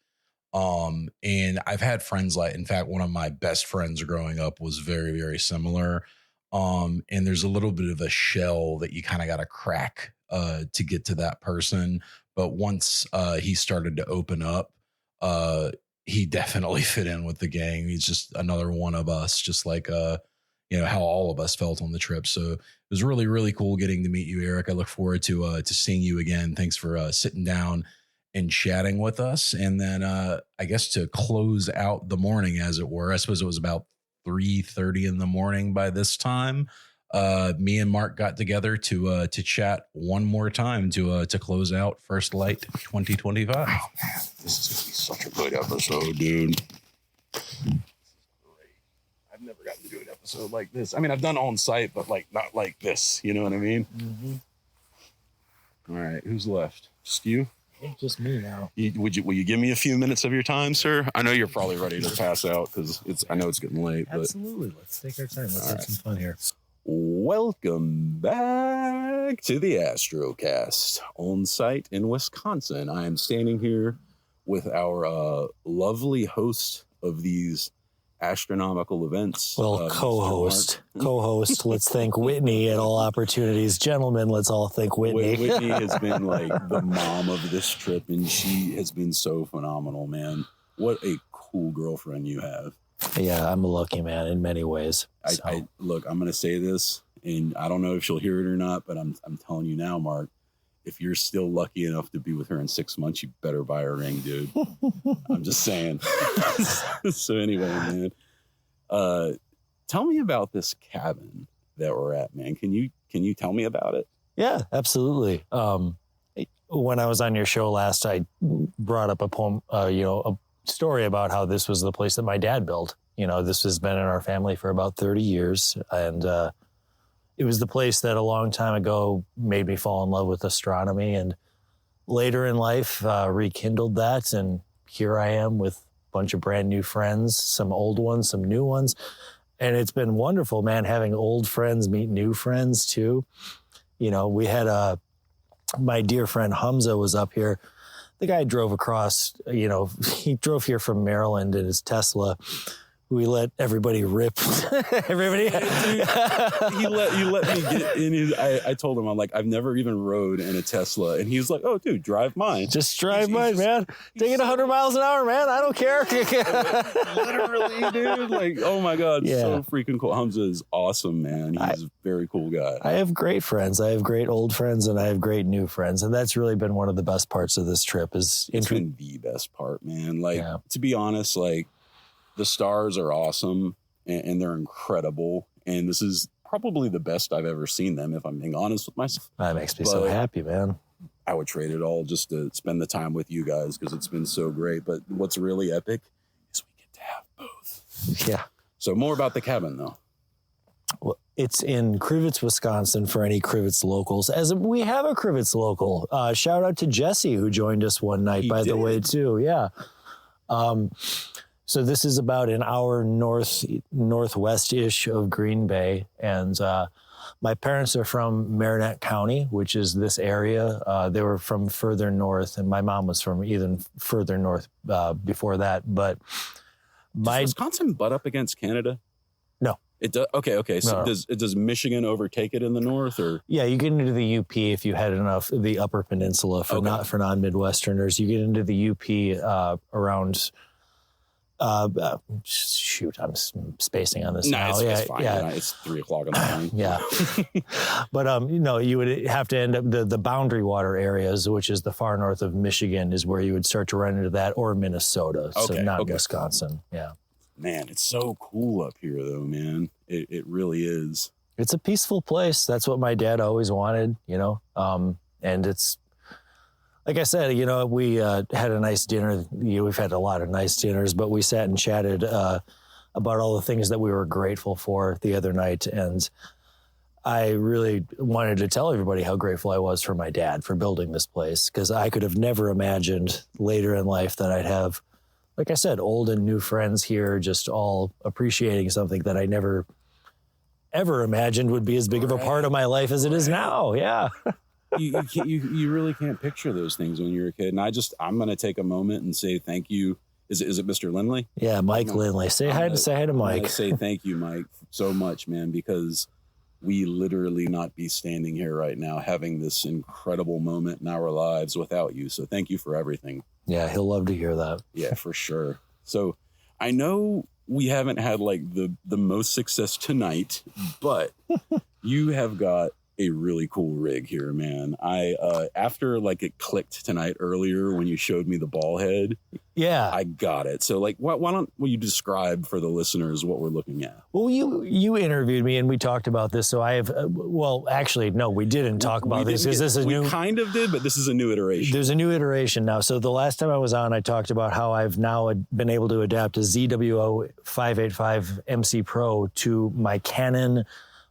And I've had friends in fact, one of my best friends growing up was very, very similar. And there's a little bit of a shell that you kind of got to crack, to get to that person. But once, he started to open up, he definitely fit in with the gang. He's just another one of us, just like, how all of us felt on the trip. So it was really, really cool getting to meet you, Eric. I look forward to seeing you again. Thanks for, sitting down and chatting with us. And then I guess to close out the morning, as it were, I suppose it was about 3:30 in the morning by this time. Me and Mark got together to chat one more time to close out First Light 2025. Oh, man, this is gonna be such a good episode, dude. I've never gotten to do an episode like this. I mean, I've done on site, but not like this. You know what I mean? Mm-hmm. All right, who's left? Just you? It's just me now. Will you give me a few minutes of your time, sir? I know you're probably ready to pass out because I know it's getting late. Absolutely. Let's take our time. Let's have some fun here. Welcome back to the Astrocast on site in Wisconsin. I am standing here with our lovely host of these astronomical events. Well, co-host. Let's thank Whitney at all opportunities. Gentlemen, let's all thank Whitney. Whitney has been like the mom of this trip, and she has been so phenomenal, man. What a cool girlfriend you have. Yeah, I'm a lucky man in many ways. I look, I'm going to say this, and I don't know if she'll hear it or not, but I'm telling you now, Mark, if you're still lucky enough to be with her in 6 months, you better buy her a ring, dude. I'm just saying. So anyway, man, tell me about this cabin that we're at, man. Can you tell me about it? Yeah, absolutely. When I was on your show last, I brought up a poem, a story about how this was the place that my dad built. This has been in our family for about 30 years. And it was the place that a long time ago made me fall in love with astronomy, and later in life rekindled that. And here I am with a bunch of brand new friends, some old ones, some new ones. And it's been wonderful, man, having old friends meet new friends too. We had my dear friend Hamza was up here. The guy drove across, he drove here from Maryland in his Tesla. We let everybody rip. Everybody. You let me get in his. I told him, I'm like, I've never even rode in a Tesla. And he's like, oh, dude, drive mine. Just drive mine, man. Take it 100 miles an hour, man. I don't care. Literally, dude. Like, oh my God. Yeah. So freaking cool. Hamza is awesome, man. He's a very cool guy. I have great friends. I have great old friends, and I have great new friends. And that's really been one of the best parts of this trip. It's been the best part, man. Like, to be honest, like, the stars are awesome and they're incredible. And this is probably the best I've ever seen them, if I'm being honest with myself. That makes me so happy, man. I would trade it all just to spend the time with you guys because it's been so great. But what's really epic is we get to have both. Yeah. So more about the cabin, though. Well, it's in Crivets, Wisconsin for any Crivets locals. As we have a Crivets local. Shout out to Jesse, who joined us one night, the way, too. Yeah. So this is about an hour northwest-ish of Green Bay. And my parents are from Marinette County, which is this area. They were from further north, and my mom was from even further north before that. But does Wisconsin butt up against Canada? No. It does. Okay. So does Michigan overtake it in the north, or? Yeah, you get into the UP if you had enough. The Upper Peninsula for non-Midwesterners. You get into the UP around Shoot, I'm spacing on this Nah, now. it's fine. Yeah. It's 3 o'clock in the morning. Yeah. But, you would have to end up the boundary water areas, which is the far north of Michigan, is where you would start to run into that, or Minnesota. So not Wisconsin. Yeah. Man, it's so cool up here, though, man. It really is. It's a peaceful place. That's what my dad always wanted, and it's, like I said, we had a nice dinner. We've had a lot of nice dinners, but we sat and chatted about all the things that we were grateful for the other night. And I really wanted to tell everybody how grateful I was for my dad for building this place, because I could have never imagined later in life that I'd have, like I said, old and new friends here, just all appreciating something that I never, ever imagined would be as big of a part of my life as it is now. Yeah. you really can't picture those things when you're a kid. And I'm going to take a moment and say thank you. Is it Mr. Lindley? Yeah, Mike Lindley. Say hi to Mike. Say thank you, Mike, so much, man, because we literally not be standing here right now having this incredible moment in our lives without you. So thank you for everything. Yeah, he'll love to hear that. Yeah, for sure. So I know we haven't had like the most success tonight, but you have got a really cool rig here, man. I after like it clicked tonight earlier when you showed me the ball head. Yeah, I got it. So like, why don't you describe for the listeners what we're looking at? Well, you interviewed me and we talked about this. So I have. Well, actually, no, we didn't talk about this. Is this a new? We kind of did, but this is a new iteration. There's a new iteration now. So the last time I was on, I talked about how I've now been able to adapt a ZWO 585 MC Pro to my Canon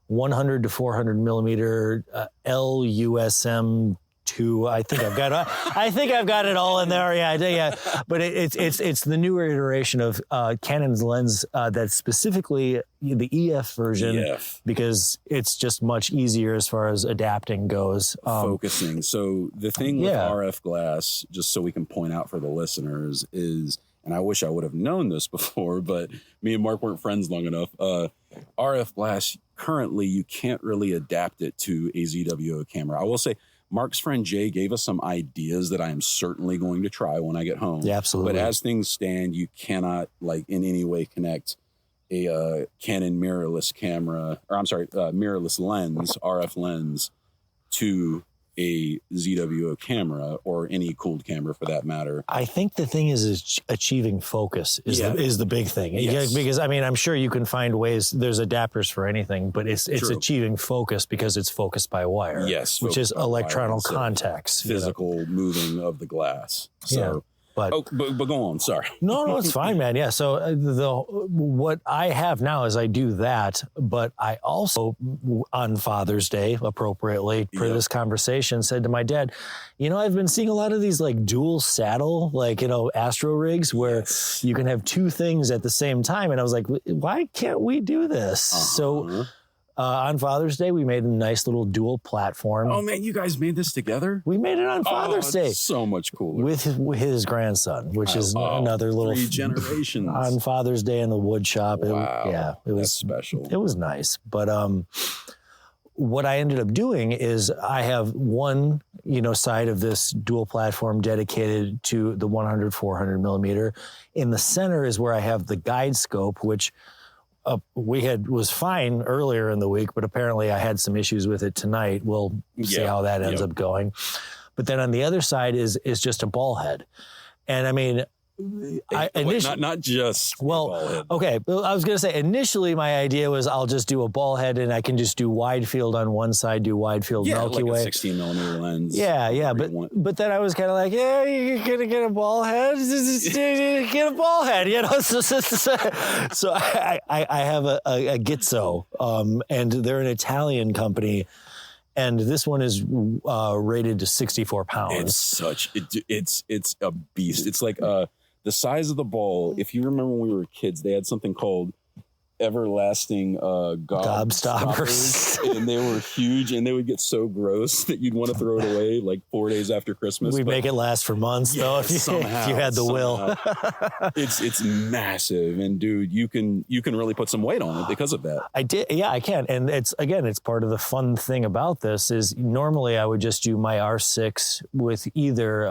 100 to 400 millimeter LUSM 2. I think I've got it all in there. Yeah. But it's the newer iteration of Canon's lens that's specifically the EF version, because it's just much easier as far as adapting goes. Focusing. So the thing with RF glass, just so we can point out for the listeners, is, and I wish I would have known this before, but me and Mark weren't friends long enough. RF glass, currently, you can't really adapt it to a ZWO camera. I will say, Mark's friend Jay gave us some ideas that I am certainly going to try when I get home. Yeah, absolutely. But as things stand, you cannot, like, in any way connect a Canon mirrorless camera, or I'm sorry, mirrorless lens, RF lens, to a ZWO camera, or any cooled camera for that matter. I think the thing is achieving focus is the big thing. Yes. Because I mean, I'm sure you can find ways. There's adapters for anything, but it's achieving focus because it's focused by wire. Yes, which is electronal contacts, physical moving of the glass. So. Yeah. But go on. Sorry. No, it's fine, man. Yeah. So what I have now is I do that, but I also on Father's Day, appropriately for this conversation, said to my dad, I've been seeing a lot of these like dual saddle, like, Astro rigs where you can have two things at the same time. And I was like, why can't we do this? So on Father's Day, we made a nice little dual platform. Oh, man, you guys made this together? We made it on Father's Day. So much cooler. With his grandson, which is another little 3 generations. On Father's Day in the wood shop. Wow. It was That's special. It was nice. But what I ended up doing is I have one, side of this dual platform dedicated to the 100, 400 millimeter. In the center is where I have the guide scope, which was fine earlier in the week, but apparently I had some issues with it tonight. We'll see how that ends up going. But then on the other side is just a ball head. And I mean, not just ball head. Okay. Well, I was going to say, initially my idea was I'll just do a ball head and I can just do wide field on one side, do wide field Milky Way. A 16 millimeter lens. Yeah. But then I was kind of like, you're going to get a ball head? Get a ball head, So I have a Gizzo, and they're an Italian company. And this one is rated to 64 pounds. It's a beast. It's like the size of the ball. If you remember when we were kids, they had something called everlasting gobstoppers. And they were huge, and they would get so gross that you'd want to throw it away like 4 days after Christmas. We'd make it last for months, though, if you had the will. It's massive, and dude, you can really put some weight on it because of that. I did, I can, and it's part of the fun thing about this is normally I would just do my R6 with either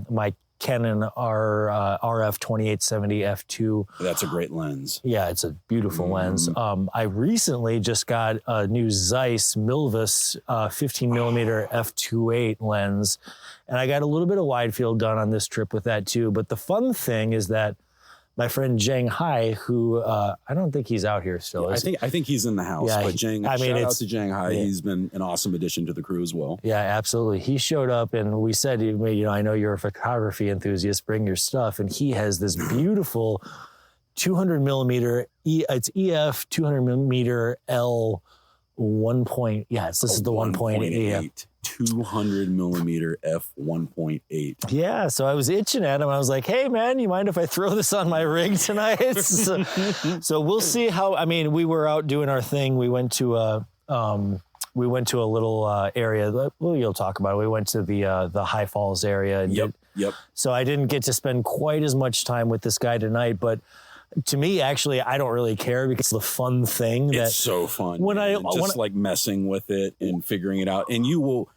my Canon RF 2870 f2. That's a great lens. Yeah, it's a beautiful lens. I recently just got a new Zeiss Milvus 15 millimeter f2.8 lens, and I got a little bit of wide field done on this trip with that too. But the fun thing is that my friend Zheng Hai, who I don't think he's out here still. Yeah, I think he's in the house. Yeah, but Zheng, shout out to Zheng Hai. Yeah. He's been an awesome addition to the crew as well. Yeah, absolutely. He showed up and we said, you know, I know you're a photography enthusiast. Bring your stuff. And he has this beautiful 200 millimeter. It's EF 200 millimeter L 1 point. Yes, this is the 1.8. 200 millimeter f 1.8. Yeah, so I was itching at him. I was like, "Hey, man, you mind if I throw this on my rig tonight?" So we'll see how. I mean, we were out doing our thing. We went to a little area. Well, you'll talk about it. We went to the High Falls area. And Yep. So I didn't get to spend quite as much time with this guy tonight, but. To me, actually, I don't really care because it's the fun thing. It's so fun. Like messing with it and figuring it out. And you'll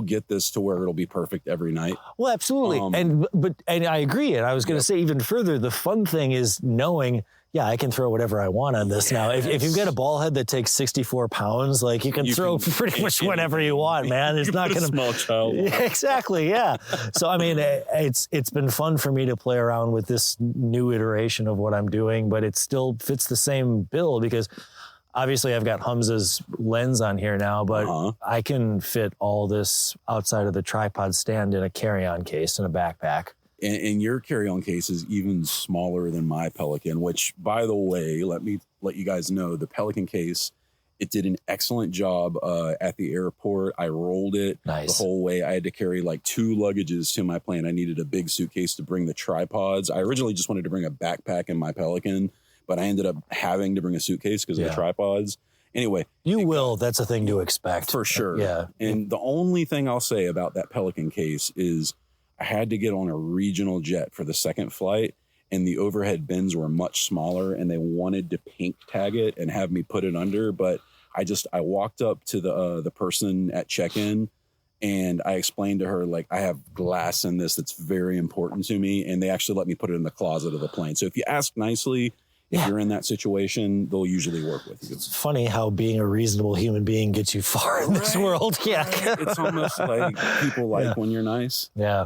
get this to where it'll be perfect every night. Well, absolutely. And I agree. And I was going to say even further, the fun thing is knowing, yeah, I can throw whatever I want on this now. If you've got a ball head that takes 64 pounds, like you can throw pretty much whatever you want, man. It's not going to small child. Yeah, exactly. Yeah. So, I mean, it's been fun for me to play around with this new iteration of what I'm doing, but it still fits the same bill because obviously I've got Hamza's lens on here now, but I can fit all this outside of the tripod stand in a carry-on case in a backpack. And your carry-on case is even smaller than my Pelican, which, by the way, let me let you guys know, the Pelican case, it did an excellent job at the airport. I rolled it the whole way. I had to carry like 2 luggages to my plane. I needed a big suitcase to bring the tripods. I originally just wanted to bring a backpack in my Pelican, but I ended up having to bring a suitcase because of the tripods. Anyway. That's a thing to expect. For sure. Yeah. And the only thing I'll say about that Pelican case is I had to get on a regional jet for the second flight, and the overhead bins were much smaller, and they wanted to pink tag it and have me put it under. But I walked up to the person at check-in, and I explained to her, like, I have glass in this that's very important to me, and they actually let me put it in the closet of the plane. So if you ask nicely, if you're in that situation, they'll usually work with you. It's funny how being a reasonable human being gets you far in this world. Yeah. It's almost like people like when you're nice. Yeah.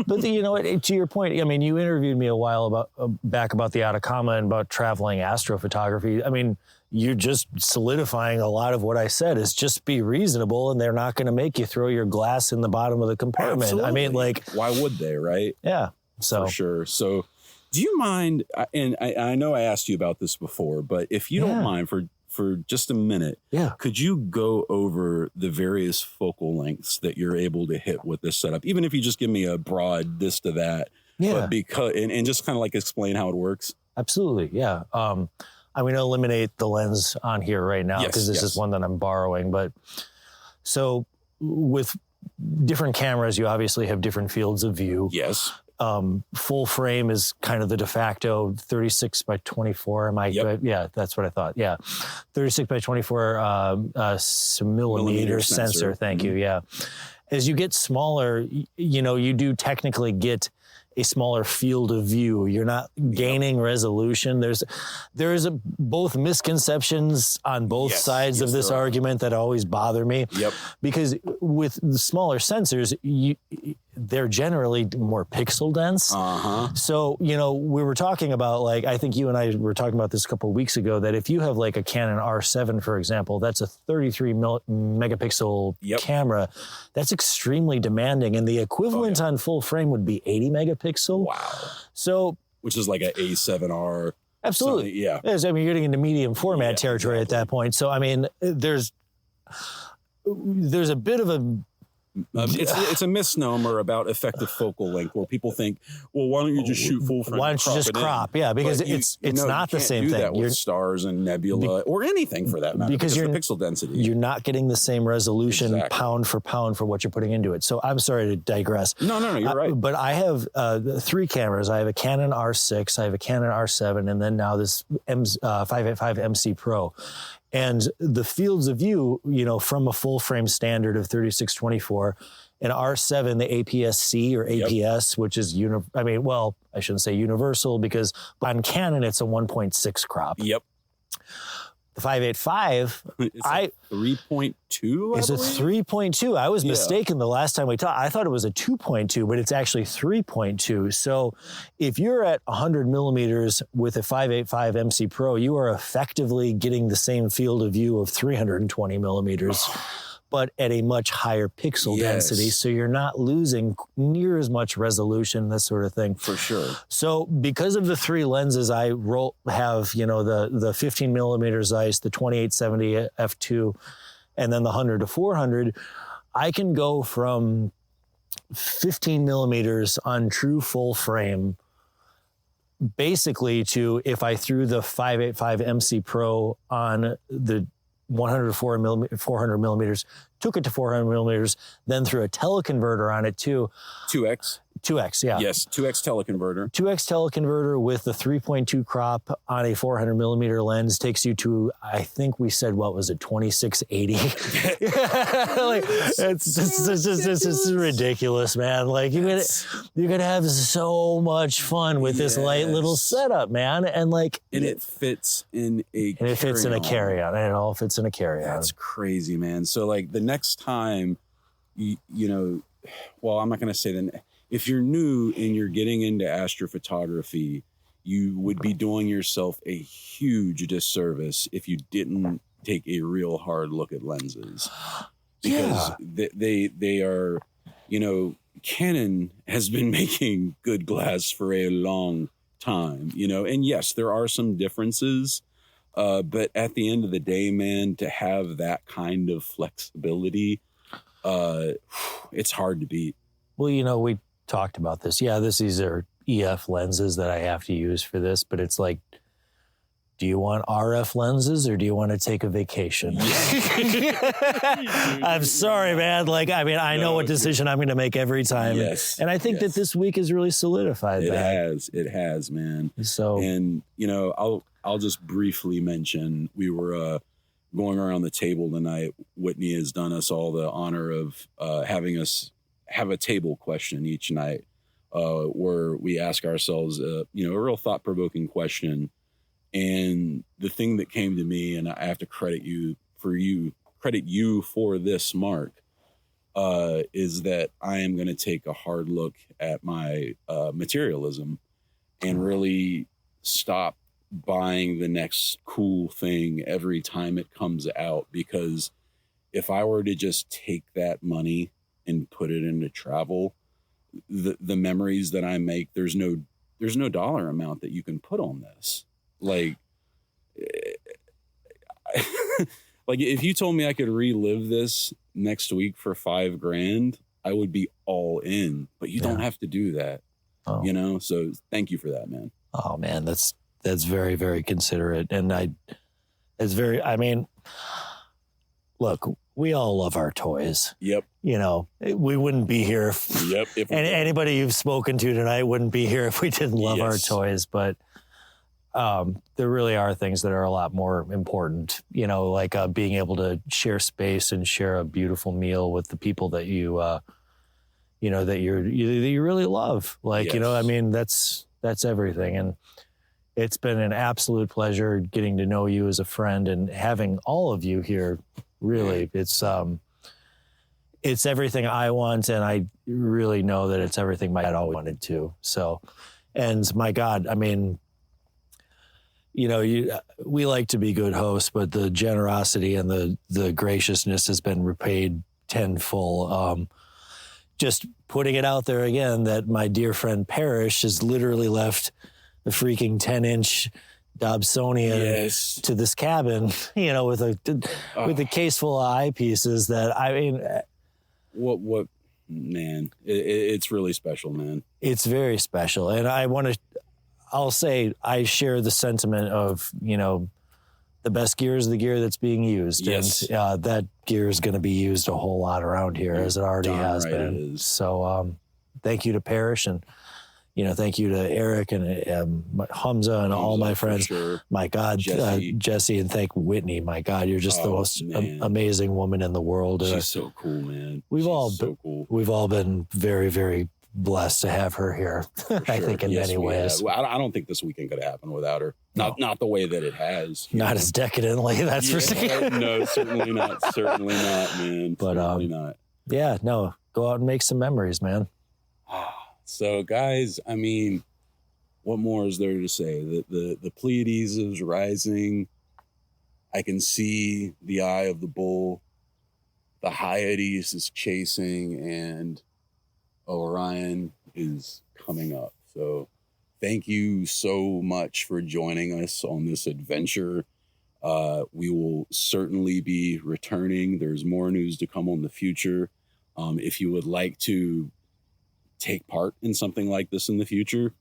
But you know what, to your point, I mean, you interviewed me a while back about the Atacama and about traveling astrophotography. I mean, you're just solidifying a lot of what I said is just be reasonable, and they're not going to make you throw your glass in the bottom of the compartment. Absolutely. I mean, like, why would they, right? Yeah. So for sure. So do you mind, and I know I asked you about this before, but if you don't mind for just a minute, could you go over the various focal lengths that you're able to hit with this setup? Even if you just give me a broad this to that, but because, and just kind of like explain how it works. Absolutely. Yeah. I'm going to eliminate the lens on here right now because this is one that I'm borrowing. But so with different cameras, you obviously have different fields of view. Yes. Full frame is kind of the de facto 36 by 24. Am I good? Yeah, that's what I thought. Yeah. 36 by 24 millimeter sensor. Thank you. Yeah. As you get smaller, you know, you do technically get a smaller field of view. You're not gaining resolution. There's both misconceptions on both sides of this argument that always bother me. Because with the smaller sensors, they're generally more pixel dense. So, you know, we were talking about, like, I think you and I were talking about this a couple of weeks ago, that if you have like a Canon R7, for example, that's a 33 megapixel camera. That's extremely demanding. And the equivalent on full frame would be 80 megapixel. Wow. So, which is like an A7R. Absolutely. Yeah. I mean, you're getting into medium format territory at that point. So, I mean, there's a bit of a, it's a misnomer about effective focal length where people think, well, why don't you just shoot full frame? Why don't you just crop? Yeah, because it's not the same thing. That with stars and nebula or anything for that matter. Because you're the pixel density. You're not getting the same resolution pound for pound for what you're putting into it. So I'm sorry to digress. No, you're right. But I have 3 cameras. I have a Canon R6, I have a Canon R7, and then now this 585 MC Pro. And the fields of view, from a full frame standard of 36-24, an R7, the APS-C or APS, which is, I shouldn't say universal, because on Canon, it's a 1.6 crop. Yep. The 585, it's 3.2. It's a 3.2. I was mistaken the last time we talked. I thought it was a 2.2, but it's actually 3.2. So if you're at 100 millimeters with a 585 MC Pro, you are effectively getting the same field of view of 320 millimeters. But at a much higher pixel density, so you're not losing near as much resolution, this sort of thing. For sure. So because of the three lenses I have, the 15 millimeter Zeiss, the 2870 f2, and then the 100 to 400, I can go from 15 millimeters on true full frame basically to, if I threw the 585 MC Pro on the 100 to 400 millimeters, took it to 400 millimeters, then threw a teleconverter on it too. 2X? 2X, yeah. Yes, 2X teleconverter. 2X teleconverter with the 3.2 crop on a 400 millimeter lens takes you to, I think we said, what was it, 2680? It's just ridiculous, man. Like you could have so much fun with this light little setup, man. And it fits in a carry-on. And it fits in a carry-on. And it all fits in a carry-on. That's crazy, man. So the next time, well, I'm not going to say that. If you're new and you're getting into astrophotography, you would be doing yourself a huge disservice if you didn't take a real hard look at lenses. Because they are, Canon has been making good glass for a long time, and yes, there are some differences, but at the end of the day, man, to have that kind of flexibility, it's hard to beat. Well, we talked about this. Yeah, these are EF lenses that I have to use for this, but it's like, do you want RF lenses or do you want to take a vacation? I'm sorry, man. I know what decision I'm going to make every time. Yes. And I think that this week has really solidified that. It has, man. So, and I'll just briefly mention, we were going around the table tonight. Whitney has done us all the honor of having us have a table question each night, where we ask ourselves, a real thought-provoking question. And the thing that came to me, and I have to credit you for this, Mark, is that I am going to take a hard look at my materialism and really stop buying the next cool thing every time it comes out. Because if I were to just take that money and put it into travel, the memories that I make, there's no dollar amount that you can put on this. Like if you told me I could relive this next week for $5,000, I would be all in, but you don't have to do that, so thank you for that, man. Oh man, that's very, very considerate. And look, we all love our toys. Yep. We wouldn't be here. If anybody you've spoken to tonight wouldn't be here if we didn't love our toys. But there really are things that are a lot more important, like being able to share space and share a beautiful meal with the people that you really love. That's everything. And it's been an absolute pleasure getting to know you as a friend and having all of you here. Really, it's everything I want, and I really know that it's everything my dad always wanted to. So, and my God, we like to be good hosts, but the generosity and the graciousness has been repaid tenfold. Just putting it out there again that my dear friend Parish has literally left the freaking 10-inch Dobsonian to this cabin, with a case full of eyepieces that, what, man, it's really special, man. It's very special. And I'll say I share the sentiment of, the best gear is the gear that's being used. Yes. And that gear is going to be used a whole lot around here, as it already has been. So thank you to Parish. And, thank you to Eric and Hamza and all my friends. Sure. My God, Jesse, and thank Whitney. My God, you're just the most amazing woman in the world. She's so cool, man. We've all been very, very blessed to have her here. I think in many ways. Well, I don't think this weekend could happen without her. Not the way that it has. Not as decadently, that's for sure. No, certainly not. Certainly not, man. But certainly not. Yeah, no. Go out and make some memories, man. So, guys, I mean, what more is there to say? The Pleiades is rising. I can see the eye of the bull. The Hyades is chasing, and Orion is coming up. So, thank you so much for joining us on this adventure. We will certainly be returning. There's more news to come on the future. If you would like to take part in something like this in the future,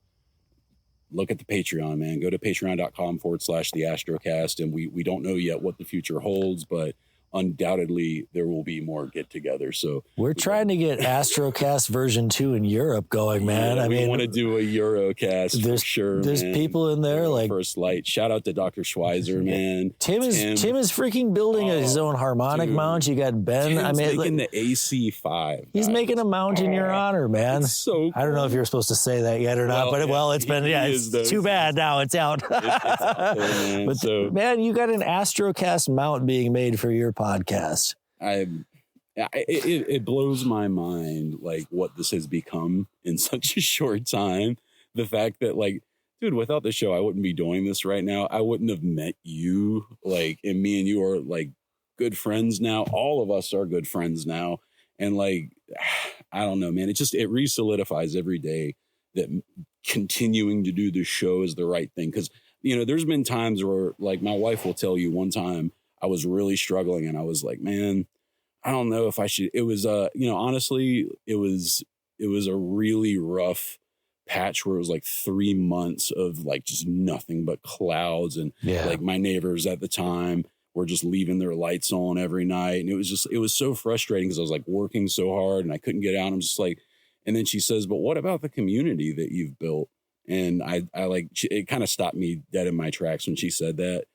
look at the Patreon, man. Go to patreon.com/the Astrocast. And we don't know yet what the future holds, but undoubtedly there will be more get-togethers. So we're trying to get Astrocast version 2 in Europe going, man. Yeah, I mean, want to do a Eurocast for sure. There's people in there like First Light. Shout out to Dr. Schweizer, man. Tim is freaking building his own harmonic mount. You got Ben. Tim's making the AC5. He's making a mount in your honor, man. So cool. I don't know if you're supposed to say that yet or not, but it's been it's too bad now. It's out. It's out there, man. But man, you got an Astrocast mount being made for your podcast. It blows my mind, like, what this has become in such a short time. The fact that, like, dude, without the show, I wouldn't be doing this right now. I wouldn't have met you, like, and me and you are like good friends now. All of us are good friends now. And like, I don't know, man, it re-solidifies every day that continuing to do the show is the right thing. Cause there's been times where, like, my wife will tell you, one time I was really struggling and I was like, man, I don't know if I should. It was, honestly, it was a really rough patch where it was like 3 months of like just nothing but clouds. And like my neighbors at the time were just leaving their lights on every night. And it was so frustrating because I was like working so hard and I couldn't get out. I'm just like, and then she says, but what about the community that you've built? And it kind of stopped me dead in my tracks when she said that.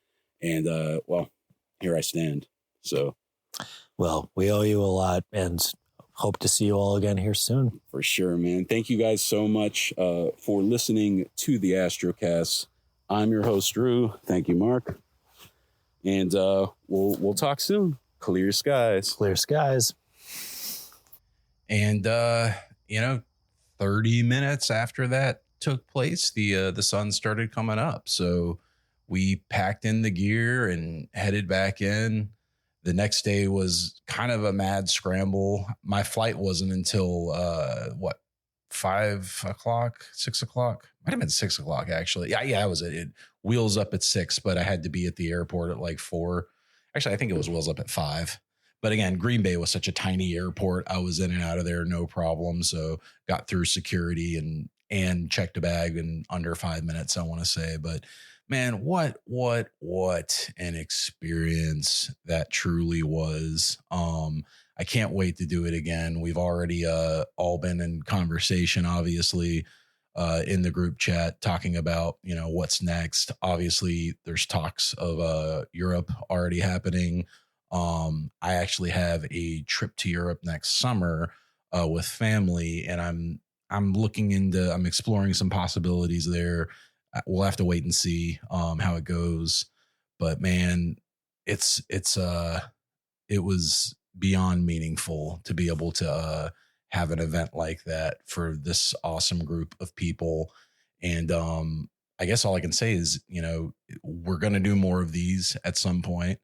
And, well, here I stand. So, well, we owe you a lot and hope to see you all again here soon. For sure, man. Thank you guys so much for listening to the Astrocast. I'm your host, Drew. Thank you, Mark. And we'll talk soon. Clear skies. Clear skies. And 30 minutes after that took place, the sun started coming up. So we packed in the gear and headed back in. The next day was kind of a mad scramble. My flight wasn't until 5 o'clock, 6 o'clock. Might have been 6 o'clock, actually. Yeah, it was it wheels up at 6, but I had to be at the airport at like 4. Actually, I think it was wheels up at 5. But again, Green Bay was such a tiny airport. I was in and out of there, no problem. So got through security and checked a bag in under 5 minutes, I want to say. But man, what an experience that truly was. I can't wait to do it again. We've already all been in conversation, obviously, in the group chat talking about, what's next. Obviously, there's talks of Europe already happening. I actually have a trip to Europe next summer with family, and I'm exploring some possibilities there. We'll have to wait and see how it goes. But man, it was beyond meaningful to be able to have an event like that for this awesome group of people. And I guess all I can say is, we're going to do more of these at some point.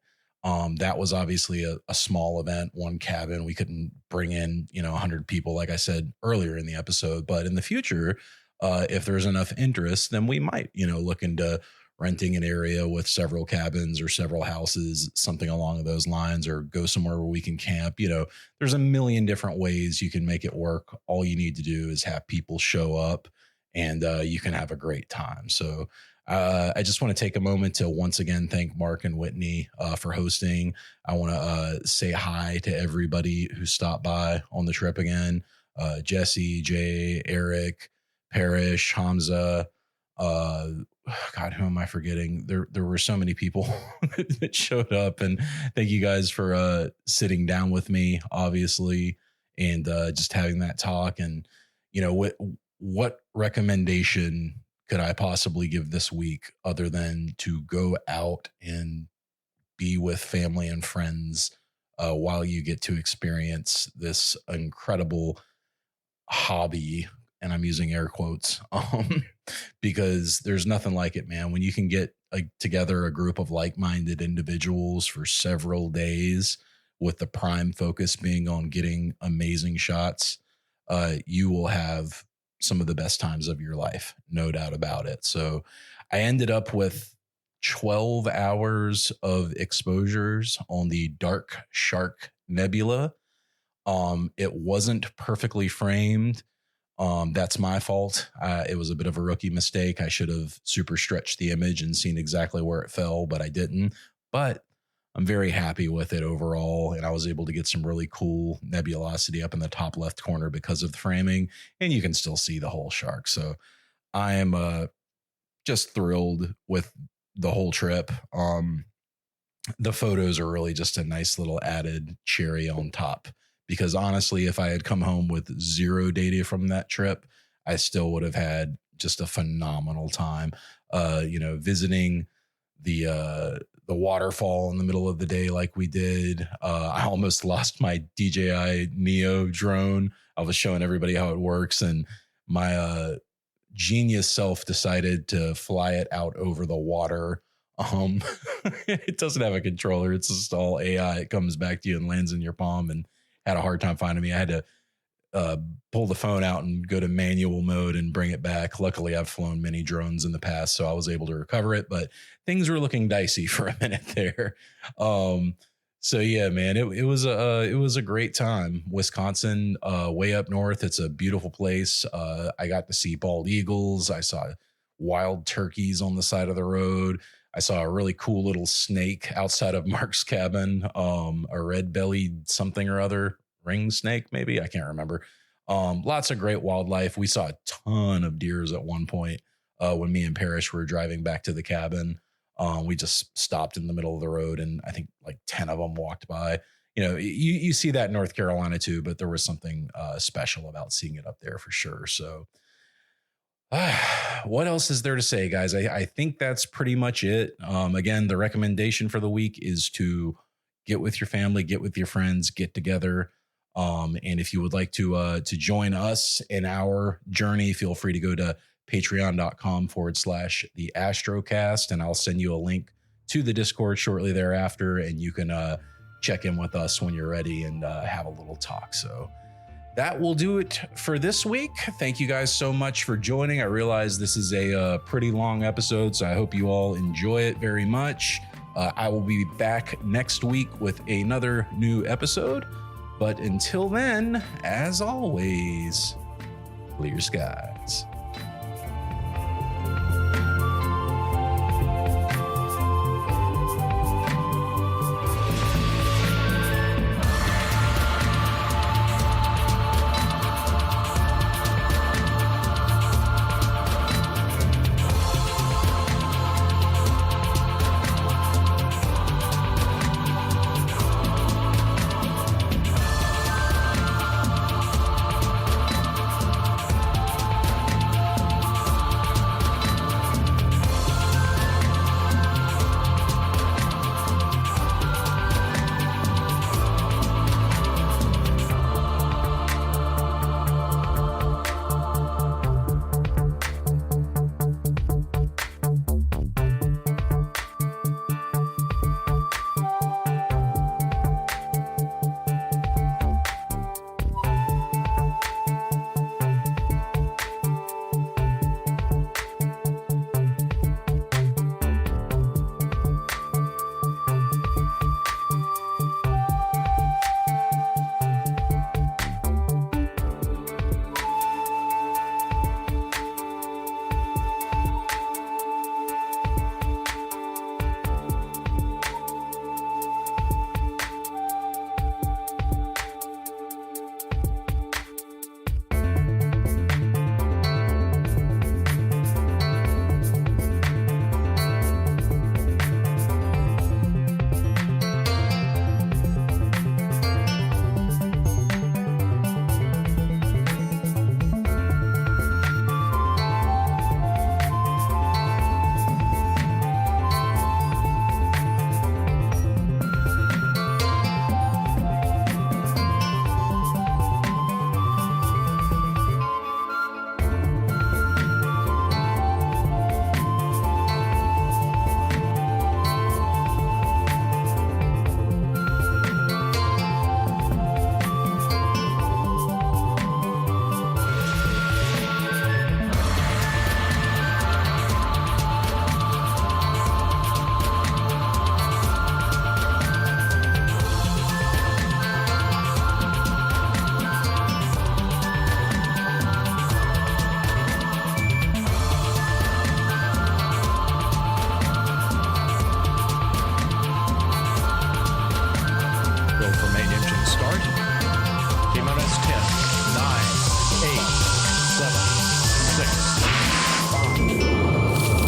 That was obviously a small event, one cabin. We couldn't bring in, 100 people, like I said earlier in the episode. But in the future, if there's enough interest, then we might, look into renting an area with several cabins or several houses, something along those lines, or go somewhere where we can camp. There's a million different ways you can make it work. All you need to do is have people show up and you can have a great time. So I just want to take a moment to once again thank Mark and Whitney for hosting. I want to say hi to everybody who stopped by on the trip again. Jesse, Jay, Eric, Parish, Hamza, God, who am I forgetting? There were so many people that showed up, and thank you guys for sitting down with me, obviously, and just having that talk. And what recommendation could I possibly give this week other than to go out and be with family and friends while you get to experience this incredible hobby, and I'm using air quotes, because there's nothing like it, man. When you can get together a group of like-minded individuals for several days with the prime focus being on getting amazing shots, you will have some of the best times of your life, no doubt about it. So I ended up with 12 hours of exposures on the Dark Shark Nebula. It wasn't perfectly framed. That's my fault. It was a bit of a rookie mistake. I should have super stretched the image and seen exactly where it fell, but I didn't. But I'm very happy with it overall, and I was able to get some really cool nebulosity up in the top left corner because of the framing, and you can still see the whole shark. So I am just thrilled with the whole trip. The photos are really just a nice little added cherry on top, because honestly, if I had come home with zero data from that trip, I still would have had just a phenomenal time. Visiting the waterfall in the middle of the day like we did. I almost lost my DJI Neo drone. I was showing everybody how it works, and my genius self decided to fly it out over the water. It doesn't have a controller. It's just all AI. It comes back to you and lands in your palm, and had a hard time finding me. I had to pull the phone out and go to manual mode and bring it back. Luckily, I've flown many drones in the past, so I was able to recover it, but things were looking dicey for a minute there. So yeah, man, it was a great time. Wisconsin, way up north. It's a beautiful place. I got to see bald eagles. I saw wild turkeys on the side of the road. I saw a really cool little snake outside of Mark's cabin, a red-bellied something or other, ring snake, maybe. I can't remember. Lots of great wildlife. We saw a ton of deers at one point when me and Parish were driving back to the cabin. We just stopped in the middle of the road, and I think like 10 of them walked by. You see that in North Carolina too, but there was something special about seeing it up there for sure. So what else is there to say, guys? I think that's pretty much it. Again, the recommendation for the week is to get with your family, get with your friends, get together. And if you would like to join us in our journey, feel free to go to patreon.com/the Astrocast, and I'll send you a link to the Discord shortly thereafter, and you can check in with us when you're ready and have a little talk. So that will do it for this week. Thank you guys so much for joining. I realize this is a pretty long episode, so I hope you all enjoy it very much. I will be back next week with another new episode. But until then, as always, clear skies.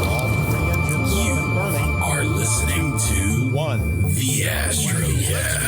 All 3 engines You burning. are listening to 1. the Astrocast.